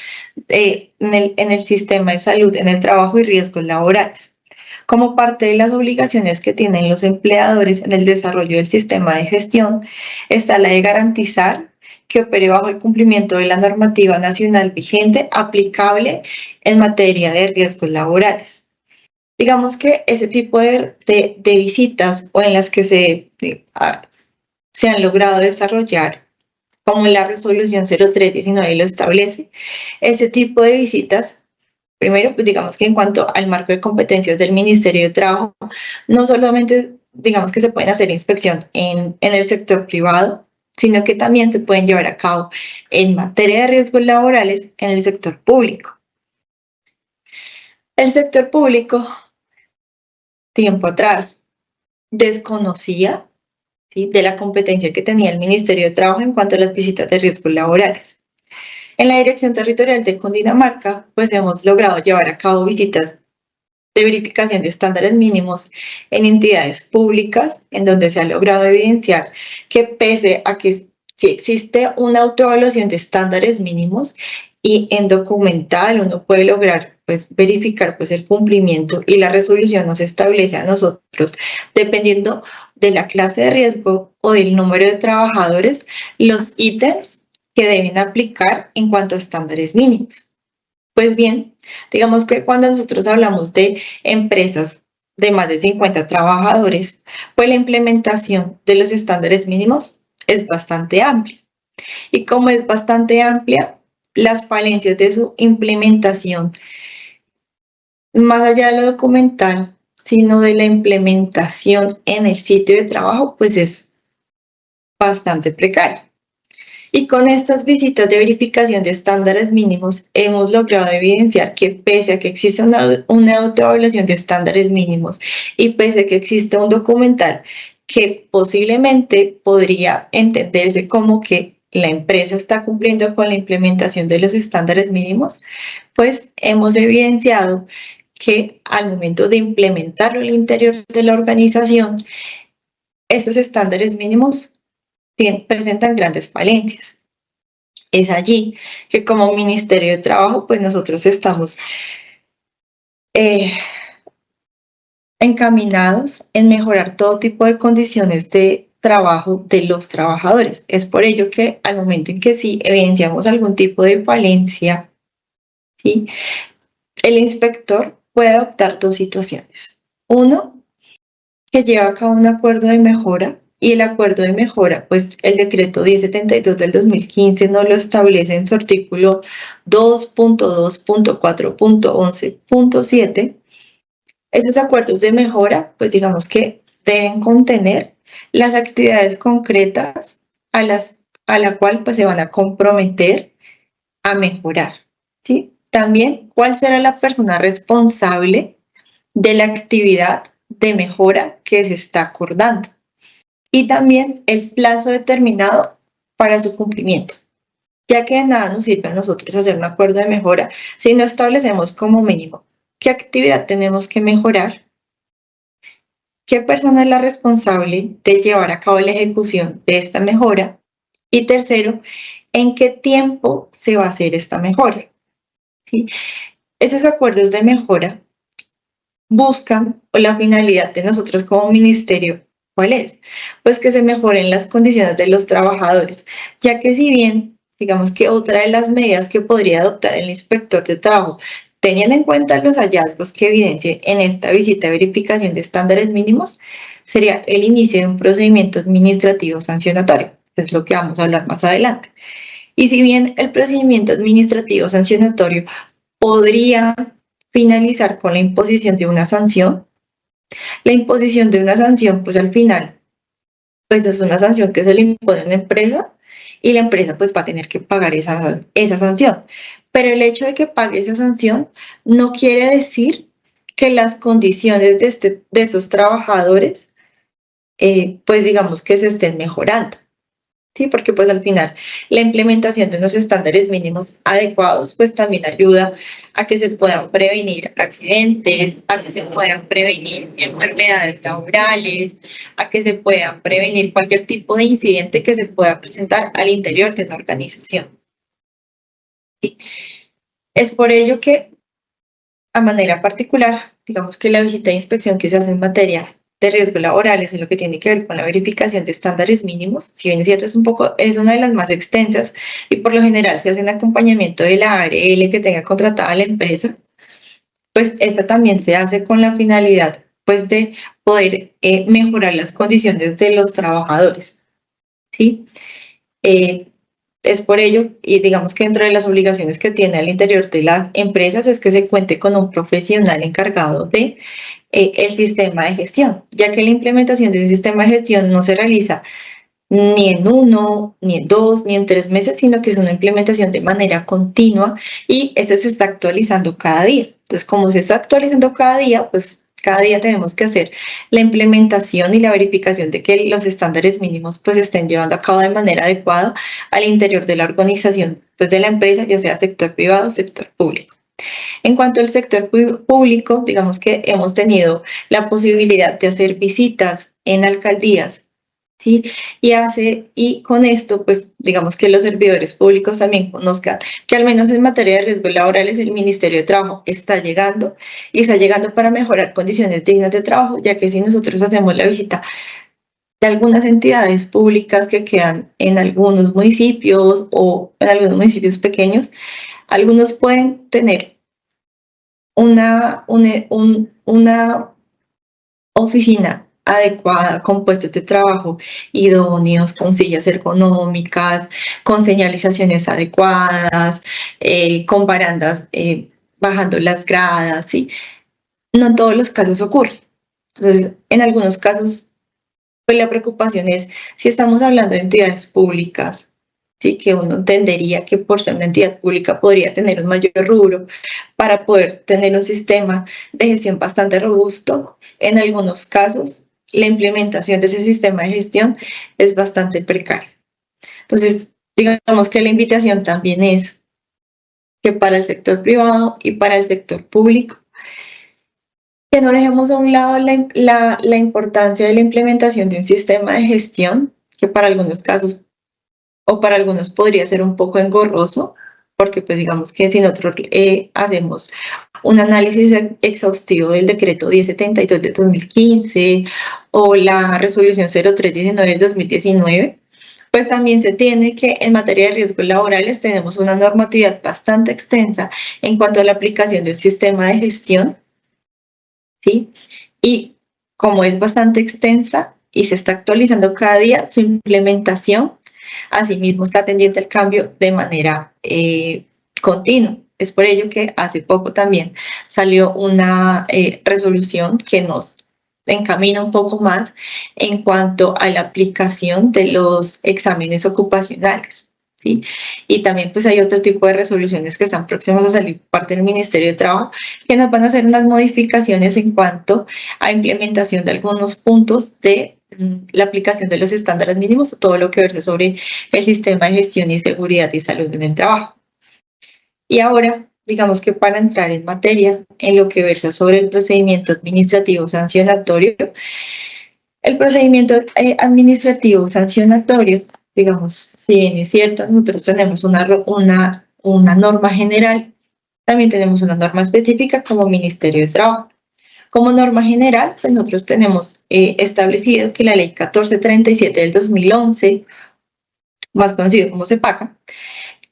en el sistema de salud, en el trabajo y riesgos laborales. Como parte de las obligaciones que tienen los empleadores en el desarrollo del sistema de gestión, está la de garantizar que opere bajo el cumplimiento de la normativa nacional vigente aplicable en materia de riesgos laborales. Digamos que ese tipo de visitas o en las que se han logrado desarrollar, como la resolución 0319 lo establece, ese tipo de visitas, primero, pues digamos que en cuanto al marco de competencias del Ministerio de Trabajo, no solamente digamos que se pueden hacer inspección en el sector privado, sino que también se pueden llevar a cabo en materia de riesgos laborales en el sector público. El sector público, tiempo atrás, desconocía, ¿sí?, de la competencia que tenía el Ministerio de Trabajo en cuanto a las visitas de riesgos laborales. En la Dirección Territorial de Cundinamarca, pues hemos logrado llevar a cabo visitas de verificación de estándares mínimos en entidades públicas, en donde se ha logrado evidenciar que pese a que sí existe una autoevaluación de estándares mínimos y en documental uno puede lograr pues verificar pues el cumplimiento, y la resolución nos establece a nosotros, dependiendo de la clase de riesgo o del número de trabajadores, los ítems que deben aplicar en cuanto a estándares mínimos. Pues bien, digamos que cuando nosotros hablamos de empresas de más de 50 trabajadores, pues la implementación de los estándares mínimos es bastante amplia. Y como es bastante amplia, las falencias de su implementación, más allá de lo documental, sino de la implementación en el sitio de trabajo, pues es bastante precaria. Y con estas visitas de verificación de estándares mínimos hemos logrado evidenciar que pese a que existe una autoevaluación de estándares mínimos y pese a que existe un documental que posiblemente podría entenderse como que la empresa está cumpliendo con la implementación de los estándares mínimos, pues hemos evidenciado que al momento de implementarlo al interior de la organización, estos estándares mínimos presentan grandes falencias. Es allí que como Ministerio de Trabajo, pues nosotros estamos encaminados en mejorar todo tipo de condiciones de trabajo de los trabajadores. Es por ello que al momento en que sí evidenciamos algún tipo de falencia, ¿sí?, el inspector puede adoptar dos situaciones. Uno, que lleva a cabo un acuerdo de mejora, y el acuerdo de mejora, pues el decreto 1072 del 2015 nos lo establece en su artículo 2.2.4.11.7. Esos acuerdos de mejora, pues digamos que deben contener las actividades concretas a la cual pues se van a comprometer a mejorar, ¿sí? También, ¿cuál será la persona responsable de la actividad de mejora que se está acordando? Y también el plazo determinado para su cumplimiento, ya que de nada nos sirve a nosotros hacer un acuerdo de mejora si no establecemos como mínimo qué actividad tenemos que mejorar, qué persona es la responsable de llevar a cabo la ejecución de esta mejora, y tercero, en qué tiempo se va a hacer esta mejora, ¿sí? Esos acuerdos de mejora buscan, o la finalidad de nosotros como ministerio, ¿cuál es? Pues que se mejoren las condiciones de los trabajadores, ya que si bien, digamos que otra de las medidas que podría adoptar el inspector de trabajo teniendo en cuenta los hallazgos que evidencie en esta visita de verificación de estándares mínimos, sería el inicio de un procedimiento administrativo sancionatorio, que es lo que vamos a hablar más adelante. Y si bien el procedimiento administrativo sancionatorio podría finalizar con la imposición de una sanción, la imposición de una sanción, pues al final, pues es una sanción que se le impone a una empresa y la empresa pues va a tener que pagar esa sanción. Pero el hecho de que pague esa sanción no quiere decir que las condiciones de esos trabajadores, pues digamos que se estén mejorando. Sí, porque pues al final la implementación de unos estándares mínimos adecuados pues también ayuda a que se puedan prevenir accidentes, a que se puedan prevenir enfermedades laborales, a que se puedan prevenir cualquier tipo de incidente que se pueda presentar al interior de una organización. ¿Sí? Es por ello que, a manera particular, digamos que la visita de inspección que se hace en materia de riesgos laborales en lo que tiene que ver con la verificación de estándares mínimos, si bien es cierto, es una de las más extensas y por lo general se hace en acompañamiento de la ARL que tenga contratada la empresa, pues esta también se hace con la finalidad pues de poder mejorar las condiciones de los trabajadores, ¿sí? Es por ello, y digamos que dentro de las obligaciones que tiene al interior de las empresas es que se cuente con un profesional encargado de el sistema de gestión, ya que la implementación de un sistema de gestión no se realiza ni en 1, ni en 2, ni en 3 meses, sino que es una implementación de manera continua y este se está actualizando cada día. Entonces, como se está actualizando cada día, pues cada día tenemos que hacer la implementación y la verificación de que los estándares mínimos pues estén llevando a cabo de manera adecuada al interior de la organización, pues de la empresa, ya sea sector privado o sector público. En cuanto al sector público, digamos que hemos tenido la posibilidad de hacer visitas en alcaldías, ¿sí? Y con esto, pues digamos que los servidores públicos también conozcan que al menos en materia de riesgos laborales el Ministerio de Trabajo está llegando y está llegando para mejorar condiciones dignas de trabajo, ya que si nosotros hacemos la visita de algunas entidades públicas que quedan en algunos municipios o en algunos municipios pequeños, algunos pueden tener una oficina adecuada, con puestos de trabajo idóneos, con sillas ergonómicas, con señalizaciones adecuadas, con barandas bajando las gradas, ¿sí? No en todos los casos ocurre. Entonces, en algunos casos, pues la preocupación es si estamos hablando de entidades públicas, sí, que uno entendería que por ser una entidad pública podría tener un mayor rubro para poder tener un sistema de gestión bastante robusto. En algunos casos, la implementación de ese sistema de gestión es bastante precaria. Entonces, digamos que la invitación también es que para el sector privado y para el sector público, que no dejemos a un lado la importancia de la implementación de un sistema de gestión, que para algunos casos o para algunos podría ser un poco engorroso, porque pues digamos que si nosotros hacemos un análisis exhaustivo del decreto 1072 del 2015 o la resolución 0319 del 2019, pues también se tiene que en materia de riesgos laborales tenemos una normatividad bastante extensa en cuanto a la aplicación de un sistema de gestión, ¿sí? Y como es bastante extensa y se está actualizando cada día, su implementación asimismo está tendiente al cambio de manera continua. Es por ello que hace poco también salió una resolución que nos encamina un poco más en cuanto a la aplicación de los exámenes ocupacionales, ¿sí? Y también pues hay otro tipo de resoluciones que están próximas a salir por parte del Ministerio de Trabajo que nos van a hacer unas modificaciones en cuanto a implementación de algunos puntos de la aplicación de los estándares mínimos, todo lo que verse sobre el sistema de gestión y seguridad y salud en el trabajo. Y ahora, digamos que para entrar en materia, en lo que versa sobre el procedimiento administrativo sancionatorio, el procedimiento administrativo sancionatorio, digamos, si bien es cierto, nosotros tenemos una norma general, también tenemos una norma específica como Ministerio de Trabajo. Como norma general, pues nosotros tenemos establecido que la ley 1437 del 2011, más conocido como CEPACA,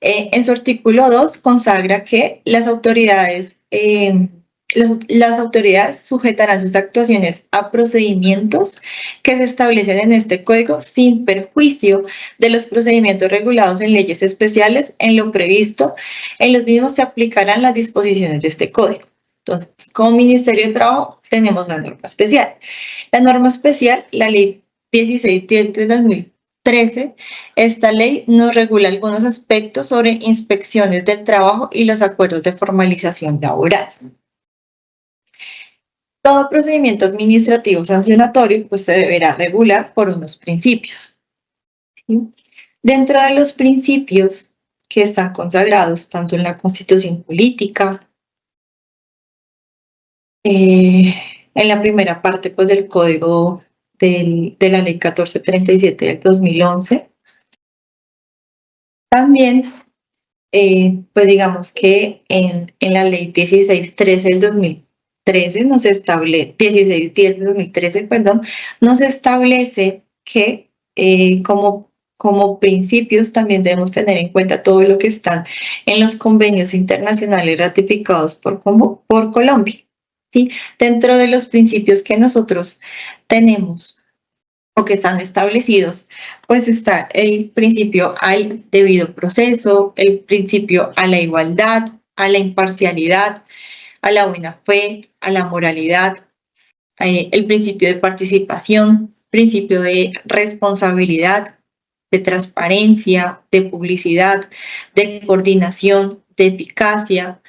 en su artículo 2 consagra que las autoridades las autoridades sujetarán sus actuaciones a procedimientos que se establecen en este código sin perjuicio de los procedimientos regulados en leyes especiales. En lo previsto, en los mismos se aplicarán las disposiciones de este código. Entonces, como Ministerio de Trabajo tenemos la norma especial. La norma especial, la Ley 1610 de 2013, esta ley nos regula algunos aspectos sobre inspecciones del trabajo y los acuerdos de formalización laboral. Todo procedimiento administrativo sancionatorio pues, se deberá regular por unos principios. ¿Sí? Dentro de los principios que están consagrados tanto en la Constitución Política, en la primera parte pues, del Código de la Ley 1437 del 2011, también pues digamos que en la Ley 1613 del 2013 nos establece, 1610 de 2013, perdón, nos establece que como principios también debemos tener en cuenta todo lo que están en los convenios internacionales ratificados por Colombia. ¿Sí? Dentro de los principios que nosotros tenemos o que están establecidos, pues está el principio al debido proceso, el principio a la igualdad, a la imparcialidad, a la buena fe, a la moralidad, el principio de participación, principio de responsabilidad, de transparencia, de publicidad, de coordinación, de eficacia,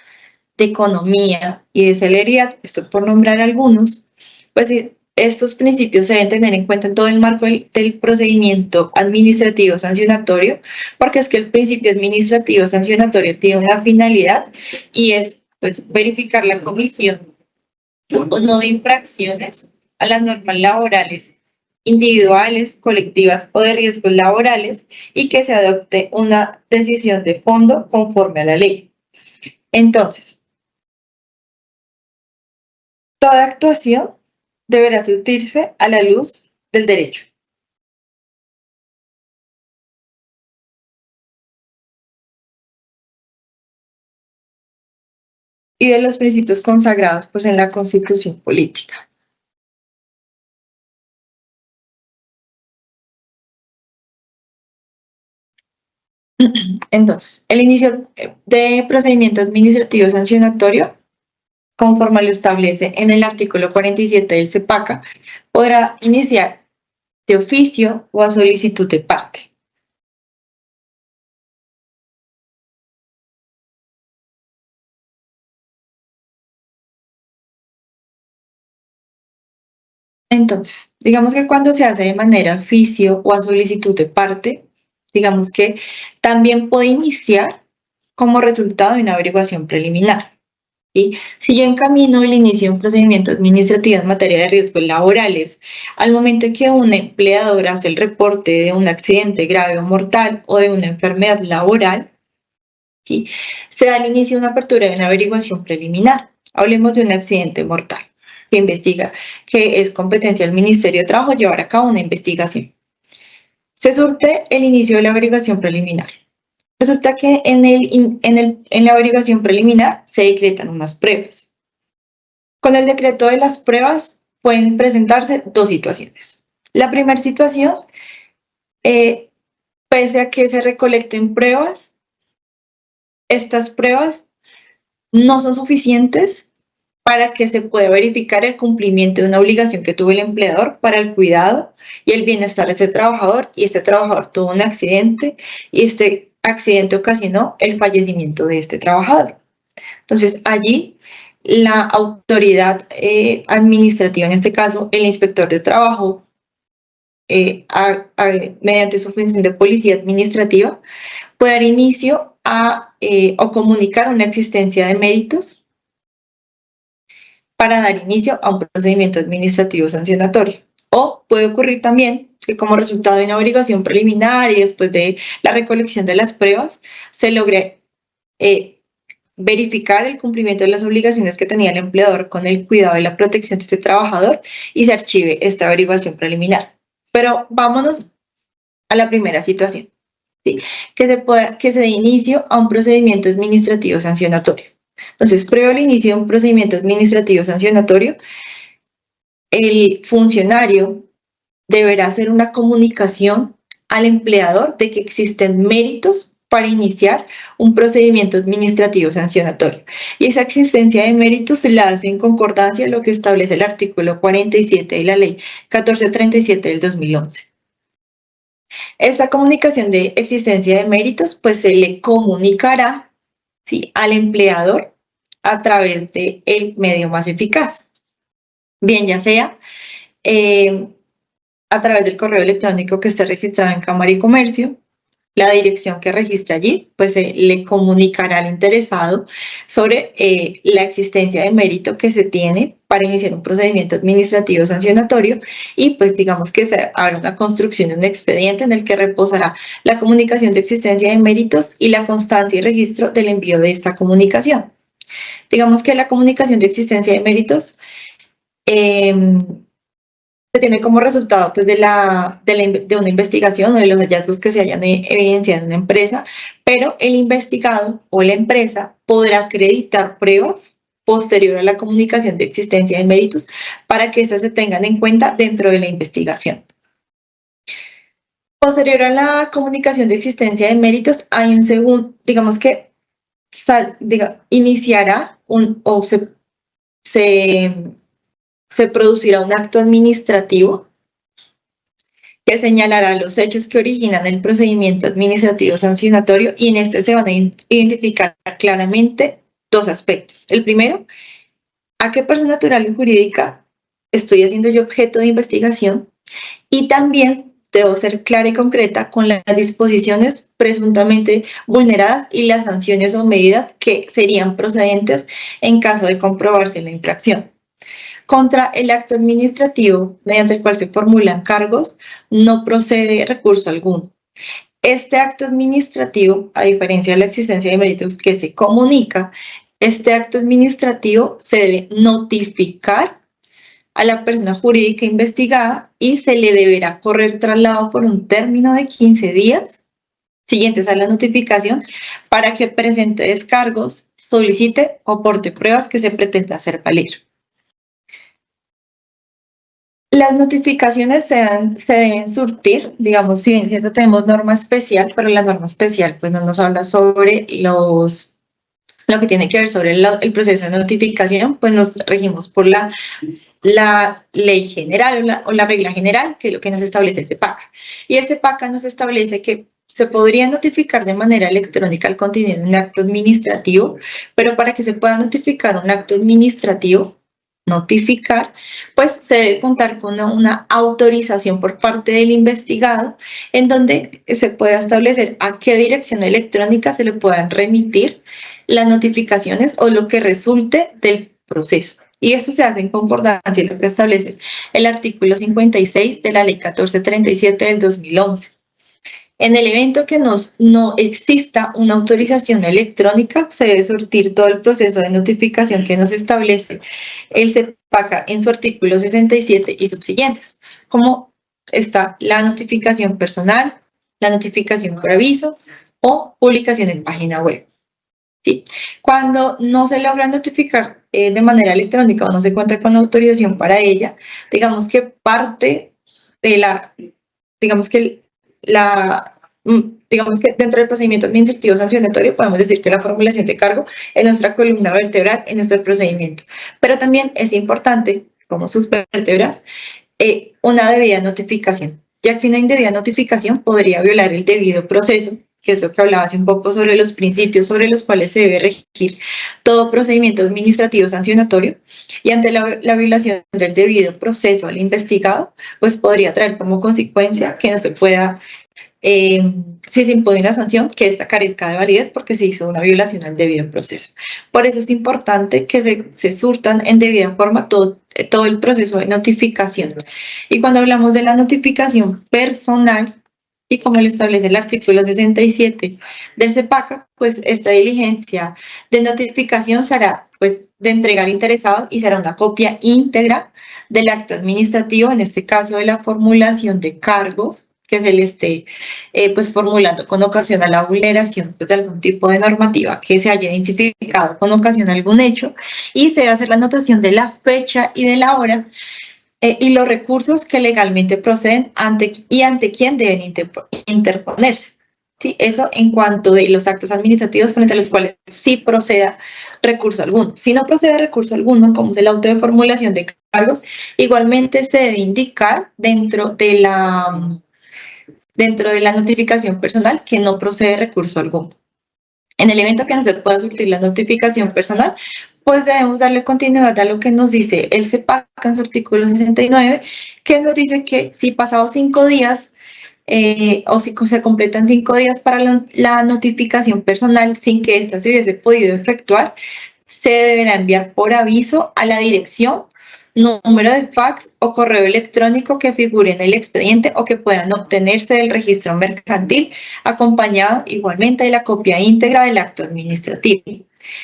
de economía y de celeridad, esto por nombrar algunos, pues estos principios se deben tener en cuenta en todo el marco del procedimiento administrativo sancionatorio, porque es que el principio administrativo sancionatorio tiene una finalidad y es pues, verificar la comisión o no de infracciones a las normas laborales individuales, colectivas o de riesgos laborales y que se adopte una decisión de fondo conforme a la ley. Entonces, toda actuación deberá surtirse a la luz del derecho. Y de los principios consagrados pues, en la Constitución Política. Entonces, el inicio de procedimiento administrativo sancionatorio, conforme lo establece en el artículo 47 del CEPACA, podrá iniciar de oficio o a solicitud de parte. Entonces, digamos que cuando se hace de manera oficio o a solicitud de parte, digamos que también puede iniciar como resultado de una averiguación preliminar. ¿Sí? Si yo encamino el inicio de un procedimiento administrativo en materia de riesgos laborales, al momento en que un empleador hace el reporte de un accidente grave o mortal o de una enfermedad laboral, ¿sí? Se da el inicio de una apertura de una averiguación preliminar. Hablemos de un accidente mortal que investiga, que es competencia del Ministerio de Trabajo llevar a cabo una investigación. Se surte el inicio de la averiguación preliminar. Resulta que en la averiguación preliminar se decretan unas pruebas. Con el decreto de las pruebas pueden presentarse dos situaciones. La primera situación, pese a que se recolecten pruebas, estas pruebas no son suficientes para que se pueda verificar el cumplimiento de una obligación que tuvo el empleador para el cuidado y el bienestar de ese trabajador, y este trabajador tuvo un accidente y este accidente ocasionó el fallecimiento de este trabajador. Entonces, allí la autoridad administrativa, en este caso el inspector de trabajo, mediante su función de policía administrativa, puede dar inicio a o comunicar una existencia de méritos para dar inicio a un procedimiento administrativo sancionatorio. O puede ocurrir también que como resultado de una averiguación preliminar y después de la recolección de las pruebas, se logre verificar el cumplimiento de las obligaciones que tenía el empleador con el cuidado y la protección de este trabajador y se archive esta averiguación preliminar. Pero vámonos a la primera situación, ¿sí? Que se dé inicio a un procedimiento administrativo sancionatorio. Entonces, previo al inicio de un procedimiento administrativo sancionatorio, el funcionario deberá hacer una comunicación al empleador de que existen méritos para iniciar un procedimiento administrativo sancionatorio. Y esa existencia de méritos se la hace en concordancia a lo que establece el artículo 47 de la Ley 1437 del 2011. Esta comunicación de existencia de méritos pues se le comunicará, ¿sí?, al empleador a través del medio más eficaz, bien ya sea a través del correo electrónico que esté registrado en Cámara y Comercio. La dirección que registre allí, pues le comunicará al interesado sobre la existencia de mérito que se tiene para iniciar un procedimiento administrativo sancionatorio y pues digamos que se habrá una construcción de un expediente en el que reposará la comunicación de existencia de méritos y la constancia y registro del envío de esta comunicación. Digamos que la comunicación de existencia de méritos se tiene como resultado pues, de una investigación o de los hallazgos que se hayan evidenciado en una empresa, pero el investigado o la empresa podrá acreditar pruebas posterior a la comunicación de existencia de méritos para que esas se tengan en cuenta dentro de la investigación. Posterior a la comunicación de existencia de méritos, hay un segundo, digamos que iniciará se producirá un acto administrativo que señalará los hechos que originan el procedimiento administrativo sancionatorio y en este se van a identificar claramente dos aspectos. El primero, a qué persona natural y jurídica estoy haciendo yo objeto de investigación y también debo ser clara y concreta con las disposiciones presuntamente vulneradas y las sanciones o medidas que serían procedentes en caso de comprobarse la infracción. Contra el acto administrativo mediante el cual se formulan cargos, no procede recurso alguno. Este acto administrativo, a diferencia de la existencia de méritos que se comunica, este acto administrativo se debe notificar a la persona jurídica investigada y se le deberá correr traslado por un término de 15 días siguientes a la notificación para que presente descargos, solicite o aporte pruebas que se pretenda hacer valer. Las notificaciones se deben surtir, digamos, si bien cierto tenemos norma especial, pero la norma especial pues no nos habla sobre lo que tiene que ver sobre el proceso de notificación, pues nos regimos por la ley general o la regla general, que es lo que nos establece el CEPACA. Y el CEPACA nos establece que se podría notificar de manera electrónica el contenido de un acto administrativo, pero para que se pueda notificar un acto administrativo, pues se debe contar con una autorización por parte del investigado en donde se pueda establecer a qué dirección electrónica se le puedan remitir las notificaciones o lo que resulte del proceso. Y esto se hace en concordancia con lo que establece el artículo 56 de la Ley 1437 del 2011. En el evento que no exista una autorización electrónica, se debe surtir todo el proceso de notificación que nos establece el CEPACA en su artículo 67 y subsiguientes, como está la notificación personal, la notificación por aviso o publicación en página web. ¿Sí? Cuando no se logra notificar de manera electrónica o no se cuenta con la autorización para ella, digamos que parte de digamos que dentro del procedimiento administrativo sancionatorio podemos decir que la formulación de cargo es nuestra columna vertebral en nuestro procedimiento. Pero también es importante, como sus vértebras, una debida notificación, ya que una indebida notificación podría violar el debido proceso, que es lo que hablaba hace un poco sobre los principios sobre los cuales se debe regir todo procedimiento administrativo sancionatorio, y ante la violación del debido proceso al investigado, pues podría traer como consecuencia que no se pueda, si se impone una sanción, que esta carezca de validez porque se hizo una violación al debido proceso. Por eso es importante que se surtan en debida forma todo el proceso de notificación. Y cuando hablamos de la notificación personal, y como lo establece el artículo 67 del CEPACA, pues esta diligencia de notificación será pues de entrega al interesado y será una copia íntegra del acto administrativo, en este caso de la formulación de cargos, que se le esté pues formulando con ocasión a la vulneración pues, de algún tipo de normativa que se haya identificado con ocasión a algún hecho, y se va a hacer la anotación de la fecha y de la hora y los recursos que legalmente proceden ante quién deben interponerse. ¿Sí? Eso en cuanto de los actos administrativos frente a los cuales sí proceda recurso alguno. Si no procede recurso alguno, como es el auto de formulación de cargos, igualmente se debe indicar dentro de la notificación personal que no procede recurso alguno. En el evento que no se pueda surtir la notificación personal, pues debemos darle continuidad a lo que nos dice el CEPAC en su artículo 69, que nos dice que si pasados 5 días o si se completan 5 días para la notificación personal sin que ésta se hubiese podido efectuar, se deberá enviar por aviso a la dirección, número de fax o correo electrónico que figure en el expediente o que puedan obtenerse del registro mercantil, acompañado igualmente de la copia íntegra del acto administrativo.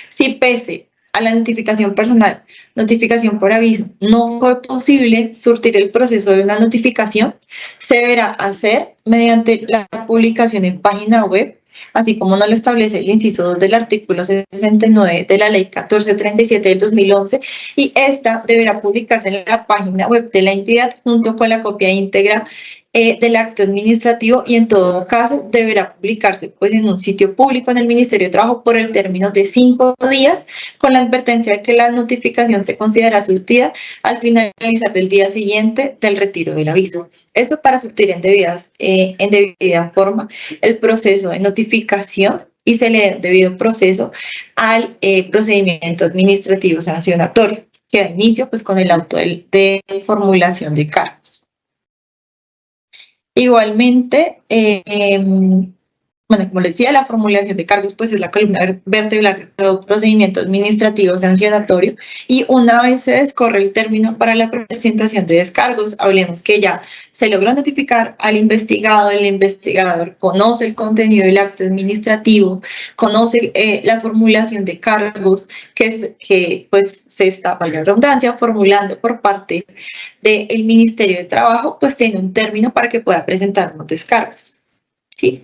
Si pese a la notificación personal, notificación por aviso, no fue posible surtir el proceso de una notificación, se deberá hacer mediante la publicación en página web, así como nos lo establece el inciso 2 del artículo 69 de la Ley 1437 del 2011, y esta deberá publicarse en la página web de la entidad junto con la copia íntegra del acto administrativo, y en todo caso deberá publicarse pues en un sitio público en el Ministerio de Trabajo por el término de 5 días, con la advertencia de que la notificación se considera surtida al finalizar del día siguiente del retiro del aviso. Esto para surtir en debida forma el proceso de notificación y se le da un debido proceso al procedimiento administrativo sancionatorio, que da inicio pues con el auto de formulación de cargos. Igualmente, bueno, como les decía, la formulación de cargos pues es la columna vertebral de todo procedimiento administrativo sancionatorio, y una vez se descorre el término para la presentación de descargos, hablemos que ya se logró notificar al investigado, el investigador conoce el contenido del acto administrativo, conoce la formulación de cargos que pues se está, valga la redundancia, formulando por parte del Ministerio de Trabajo, pues tiene un término para que pueda presentar unos descargos. ¿Sí?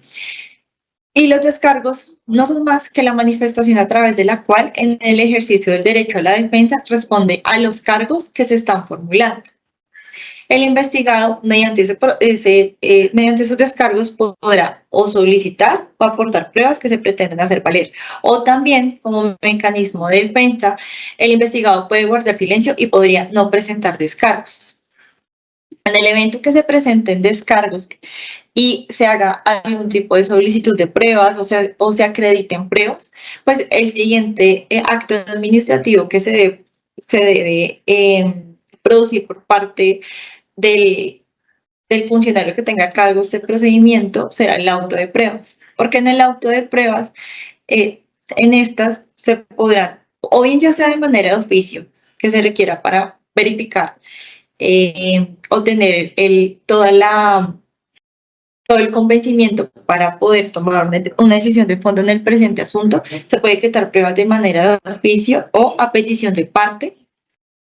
Y los descargos no son más que la manifestación a través de la cual, en el ejercicio del derecho a la defensa, responde a los cargos que se están formulando. El investigado, mediante sus descargos, podrá o solicitar o aportar pruebas que se pretenden hacer valer. O también, como mecanismo de defensa, el investigado puede guardar silencio y podría no presentar descargos. En el evento que se presenten descargos y se haga algún tipo de solicitud de pruebas o se acrediten pruebas, pues el siguiente acto administrativo que se debe producir por parte del funcionario que tenga a cargo este procedimiento será el auto de pruebas, porque en el auto de pruebas, en estas se podrán, o bien ya sea de manera de oficio, que se requiera para verificar o tener todo el convencimiento para poder tomar una decisión de fondo en el presente asunto, se puede decretar pruebas de manera de oficio o a petición de parte.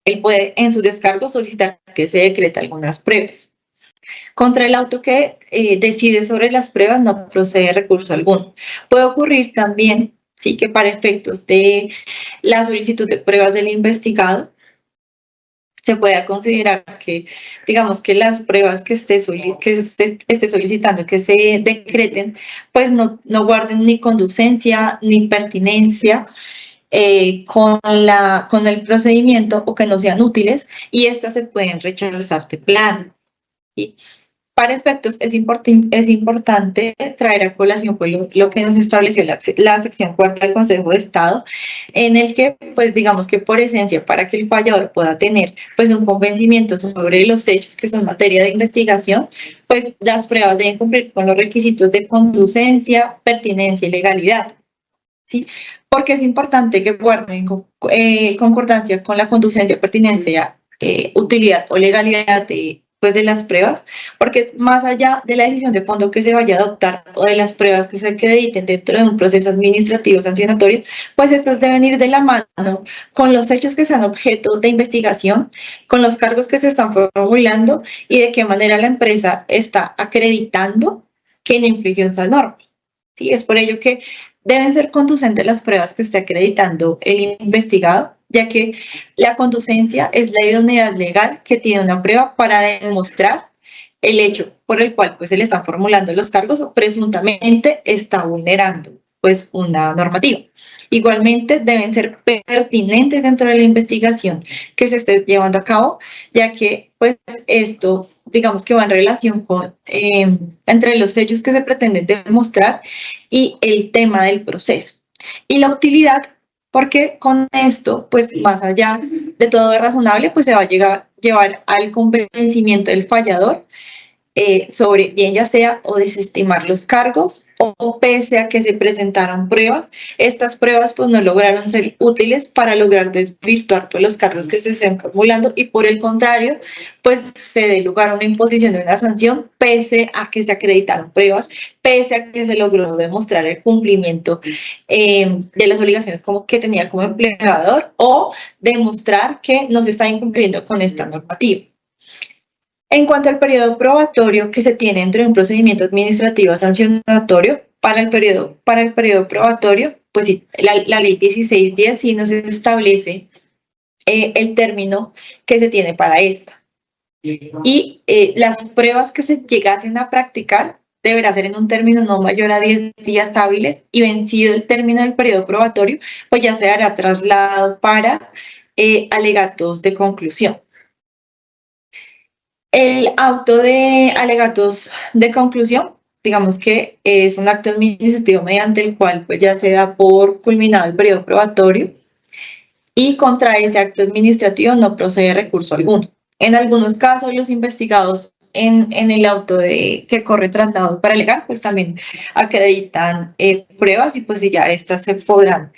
Él puede en su descargo solicitar que se decrete algunas pruebas. Contra el auto que decide sobre las pruebas no procede recurso alguno. Puede ocurrir también, sí, que para efectos de la solicitud de pruebas del investigado, se pueda considerar que, digamos, que las pruebas que esté solicitando que se decreten, pues no guarden ni conducencia ni pertinencia con el procedimiento, o que no sean útiles, y estas se pueden rechazar de plano. ¿Sí? Para efectos es importante traer a colación pues, lo que nos estableció la sección 4 del Consejo de Estado, en el que, pues digamos que por esencia, para que el fallador pueda tener pues un convencimiento sobre los hechos que son materia de investigación, pues las pruebas deben cumplir con los requisitos de conducencia, pertinencia y legalidad. ¿Sí? Porque es importante que guarden concordancia con la conducencia, pertinencia, utilidad o legalidad de pues de las pruebas, porque más allá de la decisión de fondo que se vaya a adoptar o de las pruebas que se acrediten dentro de un proceso administrativo sancionatorio, pues estas deben ir de la mano con los hechos que sean objeto de investigación, con los cargos que se están formulando y de qué manera la empresa está acreditando que no infringió esa norma. ¿Sí? Es por ello que deben ser conducentes las pruebas que esté acreditando el investigado, ya que la conducencia es la idoneidad legal que tiene una prueba para demostrar el hecho por el cual pues se le están formulando los cargos o presuntamente está vulnerando pues una normativa. Igualmente deben ser pertinentes dentro de la investigación que se esté llevando a cabo, ya que pues esto digamos que va en relación con entre los hechos que se pretenden demostrar y el tema del proceso. Y la utilidad, porque con esto, pues más allá de todo es razonable, pues se va a llevar al convencimiento del fallador sobre bien ya sea o desestimar los cargos o pese a que se presentaron pruebas, estas pruebas pues no lograron ser útiles para lograr desvirtuar pues, los cargos que se estén formulando y por el contrario pues se dé lugar a una imposición de una sanción pese a que se acreditaron pruebas, pese a que se logró demostrar el cumplimiento de las obligaciones como que tenía como empleador o demostrar que no se está incumpliendo con esta normativa. En cuanto al periodo probatorio que se tiene entre un procedimiento administrativo sancionatorio, para el periodo probatorio, pues sí, la ley 1610 sí nos establece el término que se tiene para esta. Y las pruebas que se llegasen a practicar deberá ser en un término no mayor a 10 días hábiles y vencido el término del periodo probatorio, pues ya se hará traslado para alegatos de conclusión. El auto de alegatos de conclusión, digamos que es un acto administrativo mediante el cual pues ya se da por culminado el periodo probatorio y contra ese acto administrativo no procede recurso alguno. En algunos casos los investigados en el auto que corre traslado para alegar pues también acreditan pruebas y pues ya estas se podrán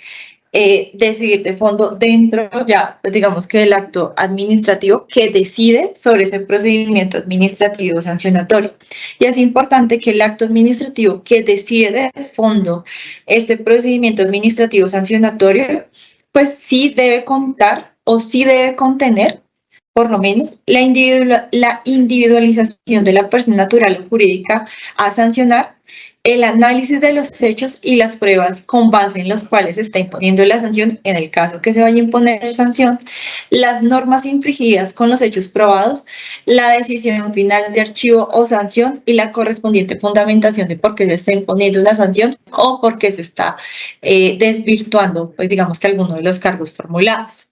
decidir de fondo dentro ya, pues digamos que del acto administrativo que decide sobre ese procedimiento administrativo sancionatorio. Y es importante que el acto administrativo que decide de fondo este procedimiento administrativo sancionatorio, pues sí debe contar o sí debe contener por lo menos la individualización de la persona natural o jurídica a sancionar, el análisis de los hechos y las pruebas con base en los cuales se está imponiendo la sanción, en el caso que se vaya a imponer la sanción, las normas infringidas con los hechos probados, la decisión final de archivo o sanción y la correspondiente fundamentación de por qué se está imponiendo una sanción o por qué se está desvirtuando, pues digamos que alguno de los cargos formulados.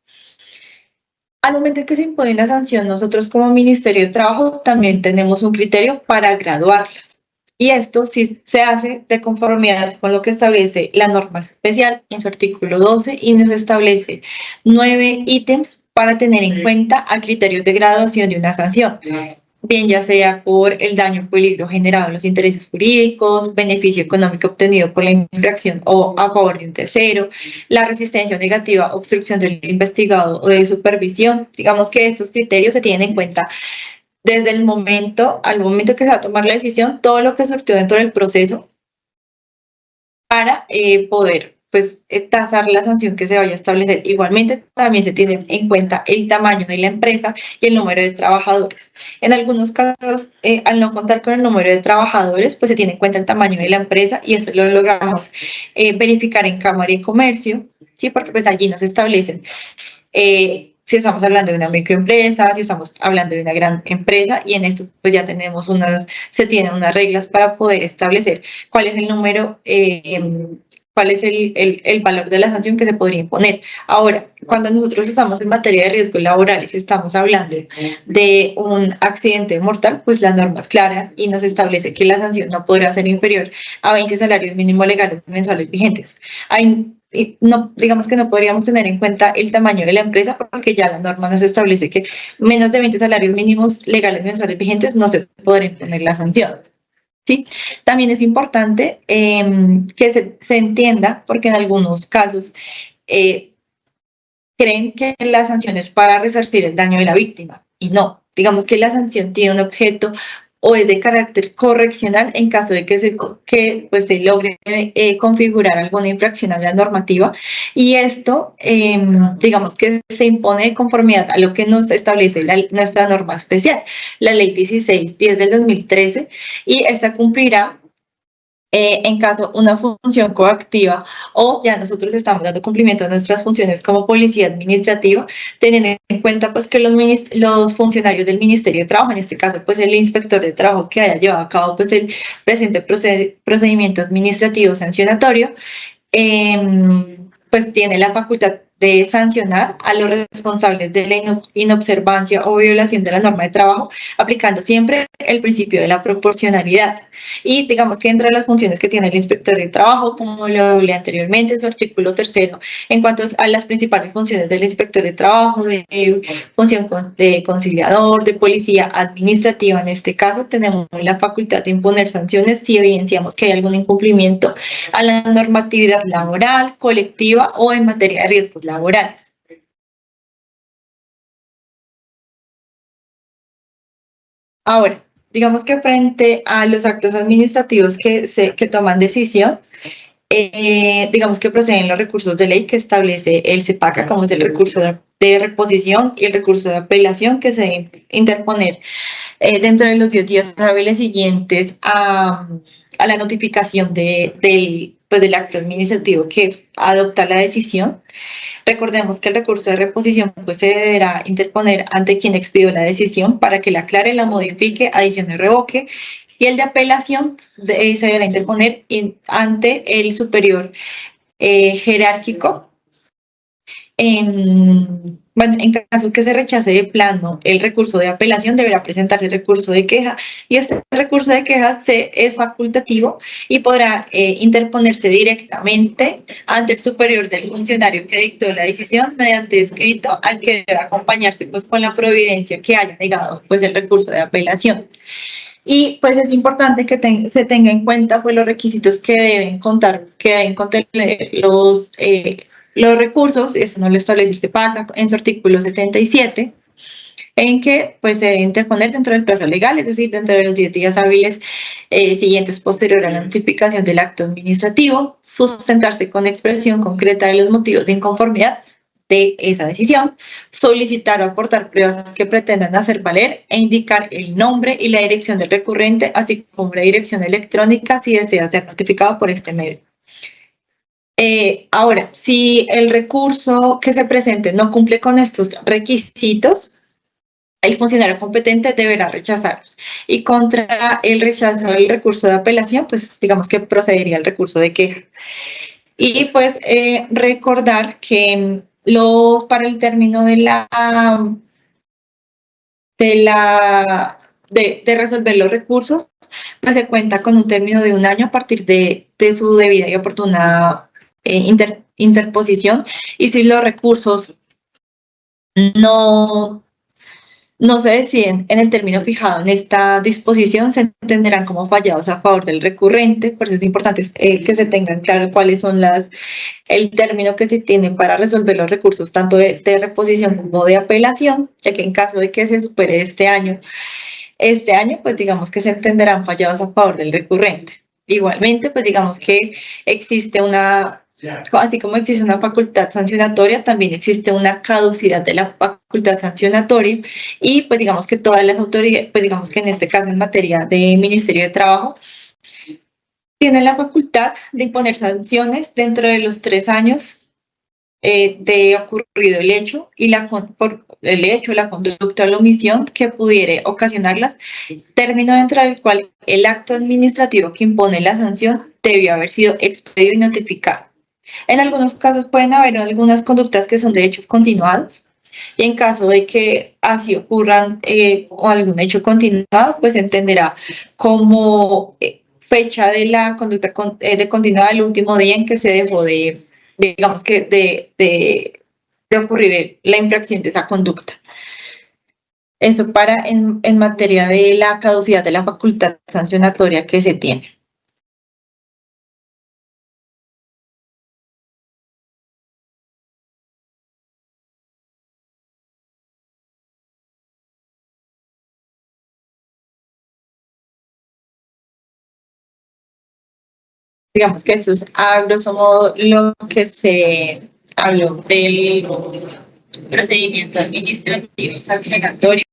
Al momento en que se impone una sanción, nosotros como Ministerio de Trabajo también tenemos un criterio para graduarlas. Y esto sí se hace de conformidad con lo que establece la norma especial en su artículo 12 y nos establece 9 ítems para tener en cuenta a criterios de graduación de una sanción. Bien ya sea por el daño o peligro generado en los intereses jurídicos, beneficio económico obtenido por la infracción o a favor de un tercero, la resistencia negativa, obstrucción del investigado o de supervisión. Digamos que estos criterios se tienen en cuenta desde el momento, al momento que se va a tomar la decisión, todo lo que surgió dentro del proceso para poder pues tasar la sanción que se vaya a establecer. Igualmente también se tiene en cuenta el tamaño de la empresa y el número de trabajadores. En algunos casos, al no contar con el número de trabajadores, pues se tiene en cuenta el tamaño de la empresa y eso lo logramos verificar en Cámara de Comercio, ¿sí? Porque pues allí nos establecen si estamos hablando de una microempresa, si estamos hablando de una gran empresa, y en esto pues ya tenemos se tienen unas reglas para poder establecer cuál es el número, cuál es el valor de la sanción que se podría imponer. Ahora, cuando nosotros estamos en materia de riesgos laborales, estamos hablando de un accidente mortal, pues la norma es clara y nos establece que la sanción no podrá ser inferior a 20 salarios mínimos legales mensuales vigentes. No, digamos que no podríamos tener en cuenta el tamaño de la empresa porque ya la norma nos establece que menos de 20 salarios mínimos legales mensuales vigentes no se podrá imponer la sanción. ¿Sí? También es importante que se entienda, porque en algunos casos creen que la sanción es para resarcir el daño de la víctima y no. digamos que la sanción tiene un objeto o es de carácter correccional en caso de que se logre configurar alguna infracción a la normativa, y esto digamos que se impone de conformidad a lo que nos establece nuestra norma especial, la ley 1610 del 2013, y esta cumplirá en caso una función coactiva o ya nosotros estamos dando cumplimiento a nuestras funciones como policía administrativa, teniendo en cuenta pues que los funcionarios del Ministerio de Trabajo, en este caso pues el inspector de trabajo que haya llevado a cabo pues el presente procedimiento administrativo sancionatorio, pues tiene la facultad de sancionar a los responsables de la inobservancia o violación de la norma de trabajo, aplicando siempre el principio de la proporcionalidad. Y digamos que entre las funciones que tiene el inspector de trabajo, como lo hablé anteriormente en su artículo 3, en cuanto a las principales funciones del inspector de trabajo, de función de conciliador, de policía administrativa, en este caso tenemos la facultad de imponer sanciones si evidenciamos que hay algún incumplimiento a la normatividad laboral, colectiva o en materia de riesgos laborales. Ahora, digamos que frente a los actos administrativos que toman decisión, digamos que proceden los recursos de ley que establece el CEPACA, como es el recurso de reposición y el recurso de apelación, que se deben interponer dentro de los 10 días hábiles siguientes a la notificación del acto administrativo que adopta la decisión. Recordemos que el recurso de reposición pues, se deberá interponer ante quien expidió la decisión para que la aclare, la modifique, adicione o revoque, y el de apelación se deberá interponer ante el superior jerárquico. En caso que se rechace de plano el recurso de apelación, deberá presentarse el recurso de queja, y este recurso de queja es facultativo y podrá interponerse directamente ante el superior del funcionario que dictó la decisión mediante escrito, al que debe acompañarse pues con la providencia que haya negado pues el recurso de apelación. Y pues es importante que se tenga en cuenta pues los requisitos que deben contener los recursos. Eso no lo establece el CEPACA en su artículo 77, en que pues se debe interponer dentro del plazo legal, es decir, dentro de los 10 días hábiles siguientes posterior a la notificación del acto administrativo, sustentarse con expresión concreta de los motivos de inconformidad de esa decisión, solicitar o aportar pruebas que pretendan hacer valer e indicar el nombre y la dirección del recurrente, así como la dirección electrónica si desea ser notificado por este medio. Ahora, si el recurso que se presente no cumple con estos requisitos, el funcionario competente deberá rechazarlos. Y contra el rechazo del recurso de apelación, pues digamos que procedería el recurso de queja. Y pues recordar que para el término de resolver los recursos, pues se cuenta con un término de 1 año a partir de su debida y oportuna interposición. Y si los recursos no se deciden en el término fijado en esta disposición, se entenderán como fallados a favor del recurrente. Por eso es importante que se tengan claro cuáles son el término que se tiene para resolver los recursos tanto de reposición como de apelación, ya que en caso de que se supere este año, pues digamos que se entenderán fallados a favor del recurrente. Igualmente, pues digamos que existe así como existe una facultad sancionatoria, también existe una caducidad de la facultad sancionatoria, y pues digamos que todas las autoridades, pues digamos que en este caso en materia de Ministerio de Trabajo, tienen la facultad de imponer sanciones dentro de los 3 años de ocurrido el hecho por el hecho, la conducta o la omisión que pudiere ocasionarlas, término dentro del cual el acto administrativo que impone la sanción debió haber sido expedido y notificado. En algunos casos pueden haber algunas conductas que son de hechos continuados, y en caso de que así ocurran o algún hecho continuado, pues se entenderá como fecha de la conducta de continuada el último día en que se dejó digamos que de ocurrir la infracción de esa conducta. Eso en materia de la caducidad de la facultad sancionatoria que se tiene. Digamos que eso es a grosso modo lo que se habló del procedimiento administrativo sancionatorio.